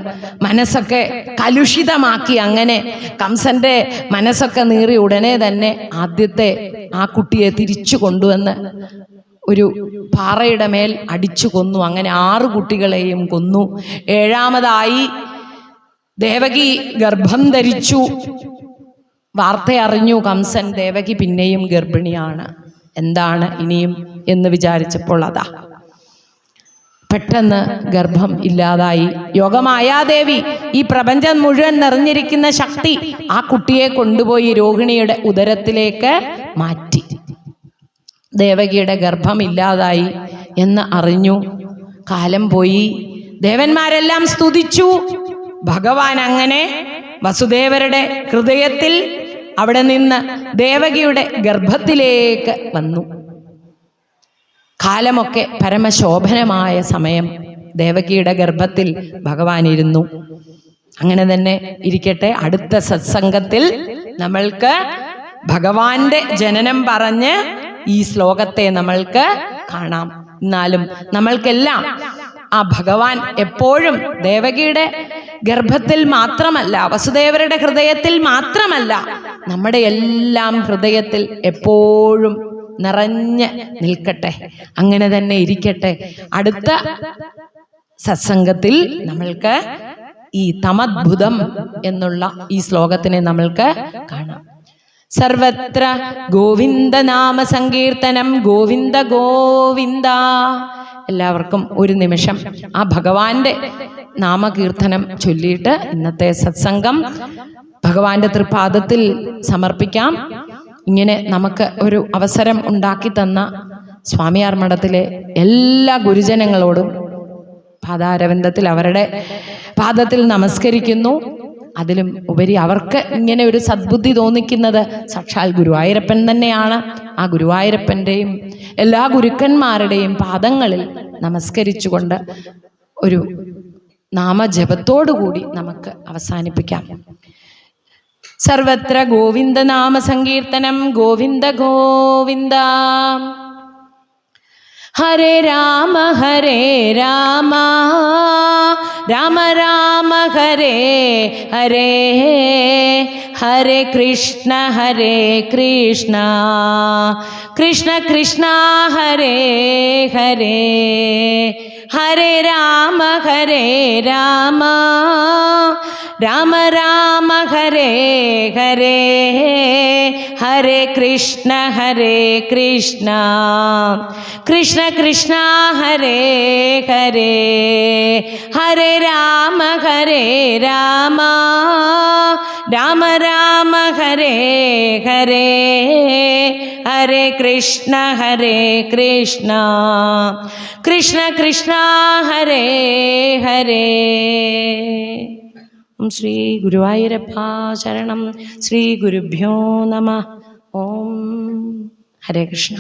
മനസ്സൊക്കെ കലുഷിതമാക്കി. അങ്ങനെ കംസന്റെ മനസ്സൊക്കെ നീറി ഉടനെ തന്നെ ആദ്യത്തെ ആ കുട്ടിയെ തിരിച്ചു കൊണ്ടുവന്ന് ഒരു പാറയുടെ മേൽ അടിച്ചു കൊന്നു. അങ്ങനെ 6 കുട്ടികളെയും കൊന്നു. 7ാമതായി ദേവകി ഗർഭം ധരിച്ചു. വാർത്ത അറിഞ്ഞു കംസൻ, ദേവകി പിന്നെയും ഗർഭിണിയാണ്, എന്താണ് ഇനിയും എന്ന് വിചാരിച്ചപ്പോൾ അതാ പെട്ടെന്ന് ഗർഭം ഇല്ലാതായി. യോഗമായാദേവി, ഈ പ്രപഞ്ചം മുഴുവൻ നിറഞ്ഞിരിക്കുന്ന ശക്തി, ആ കുട്ടിയെ കൊണ്ടുപോയി രോഹിണിയുടെ ഉദരത്തിലേക്ക് മാറ്റി. ദേവകിയുടെ ഗർഭം ഇല്ലാതായി എന്ന് അറിഞ്ഞു. കാലം പോയി. ദേവന്മാരെല്ലാം സ്തുതിച്ചു. ഭഗവാൻ അങ്ങനെ വസുദേവരുടെ ഹൃദയത്തിൽ അവിടെ നിന്ന് ദേവകിയുടെ ഗർഭത്തിലേക്ക് വന്നു. കാലമൊക്കെ പരമശോഭനമായ സമയം. ദേവകിയുടെ ഗർഭത്തിൽ ഭഗവാൻ ഇരുന്നു. അങ്ങനെ തന്നെ ഇരിക്കട്ടെ. അടുത്ത സത്സംഗത്തിൽ നമ്മൾക്ക് ഭഗവാന്റെ ജനനം പറഞ്ഞ് ഈ ശ്ലോകത്തെ നമ്മൾക്ക് കാണാം. എന്നാലും നമ്മൾക്കെല്ലാം ആ ഭഗവാൻ എപ്പോഴും ദേവകിയുടെ ഗർഭത്തിൽ മാത്രമല്ല, വസുദേവരുടെ ഹൃദയത്തിൽ മാത്രമല്ല, നമ്മുടെ എല്ലാം ഹൃദയത്തിൽ എപ്പോഴും നിറഞ്ഞ് നിൽക്കട്ടെ. അങ്ങനെ തന്നെ ഇരിക്കട്ടെ. അടുത്ത സത്സംഗത്തിൽ നമ്മൾക്ക് ഈ തമദ്ഭുതം എന്നുള്ള ഈ ശ്ലോകത്തിനെ നമ്മൾക്ക് കാണാം. സർവത്ര ഗോവിന്ദ നാമ സങ്കീർത്തനം, ഗോവിന്ദ ഗോവിന്ദ. എല്ലാവർക്കും ഒരു നിമിഷം ആ ഭഗവാന്റെ നാമകീർത്തനം ചൊല്ലിയിട്ട് ഇന്നത്തെ സത്സംഗം ഭഗവാന്റെ തൃപാദത്തിൽ സമർപ്പിക്കാം. ഇങ്ങനെ നമുക്ക് ഒരു അവസരം ഉണ്ടാക്കി തന്ന സ്വാമിയാർ മഠത്തിലെ എല്ലാ ഗുരുജനങ്ങളോടും പാദാരവിന്ദത്തിൽ അവരുടെ പാദത്തിൽ നമസ്കരിക്കുന്നു. അതിലും ഉപരി അവർക്ക് ഇങ്ങനെ ഒരു സദ്ബുദ്ധി തോന്നിക്കുന്നത് സാക്ഷാൽ ഗുരുവായൂരപ്പൻ തന്നെയാണ്. ആ ഗുരുവായൂരപ്പൻ്റെയും എല്ലാ ഗുരുക്കന്മാരുടെയും പാദങ്ങളിൽ നമസ്കരിച്ചുകൊണ്ട് ഒരു നാമജപത്തോടുകൂടി നമുക്ക് അവസാനിപ്പിക്കാം. സർവത്ര ഗോവിന്ദ നാമ സങ്കീർത്തനം, ഗോവിന്ദ ഗോവിന്ദ. ഹരേ രാമ രാമ രാമ ഹരേ ഹരേ, ഹരേ കൃഷ്ണ കൃഷ്ണ കൃഷ്ണ ഹരേ ഹരേ ഹരേ രാമ രാമ രാമ ഹരേ ഹരേ ഹരേ കൃഷ്ണ കൃഷ്ണ കൃഷ്ണ ഹരേ ഹരേ ഹരേ രാമ രാമ രാമ ഹരേ ഹരേ ഹരേ കൃഷ്ണ കൃഷ്ണ കൃഷ്ണ ഹരേ ഹരേ. ഓം ശ്രീ ഗുരുവായൂരപ്പ ശരണം. ശ്രീ ഗുരുഭ്യോ നമഃ. ഓം ഹരേ കൃഷ്ണ.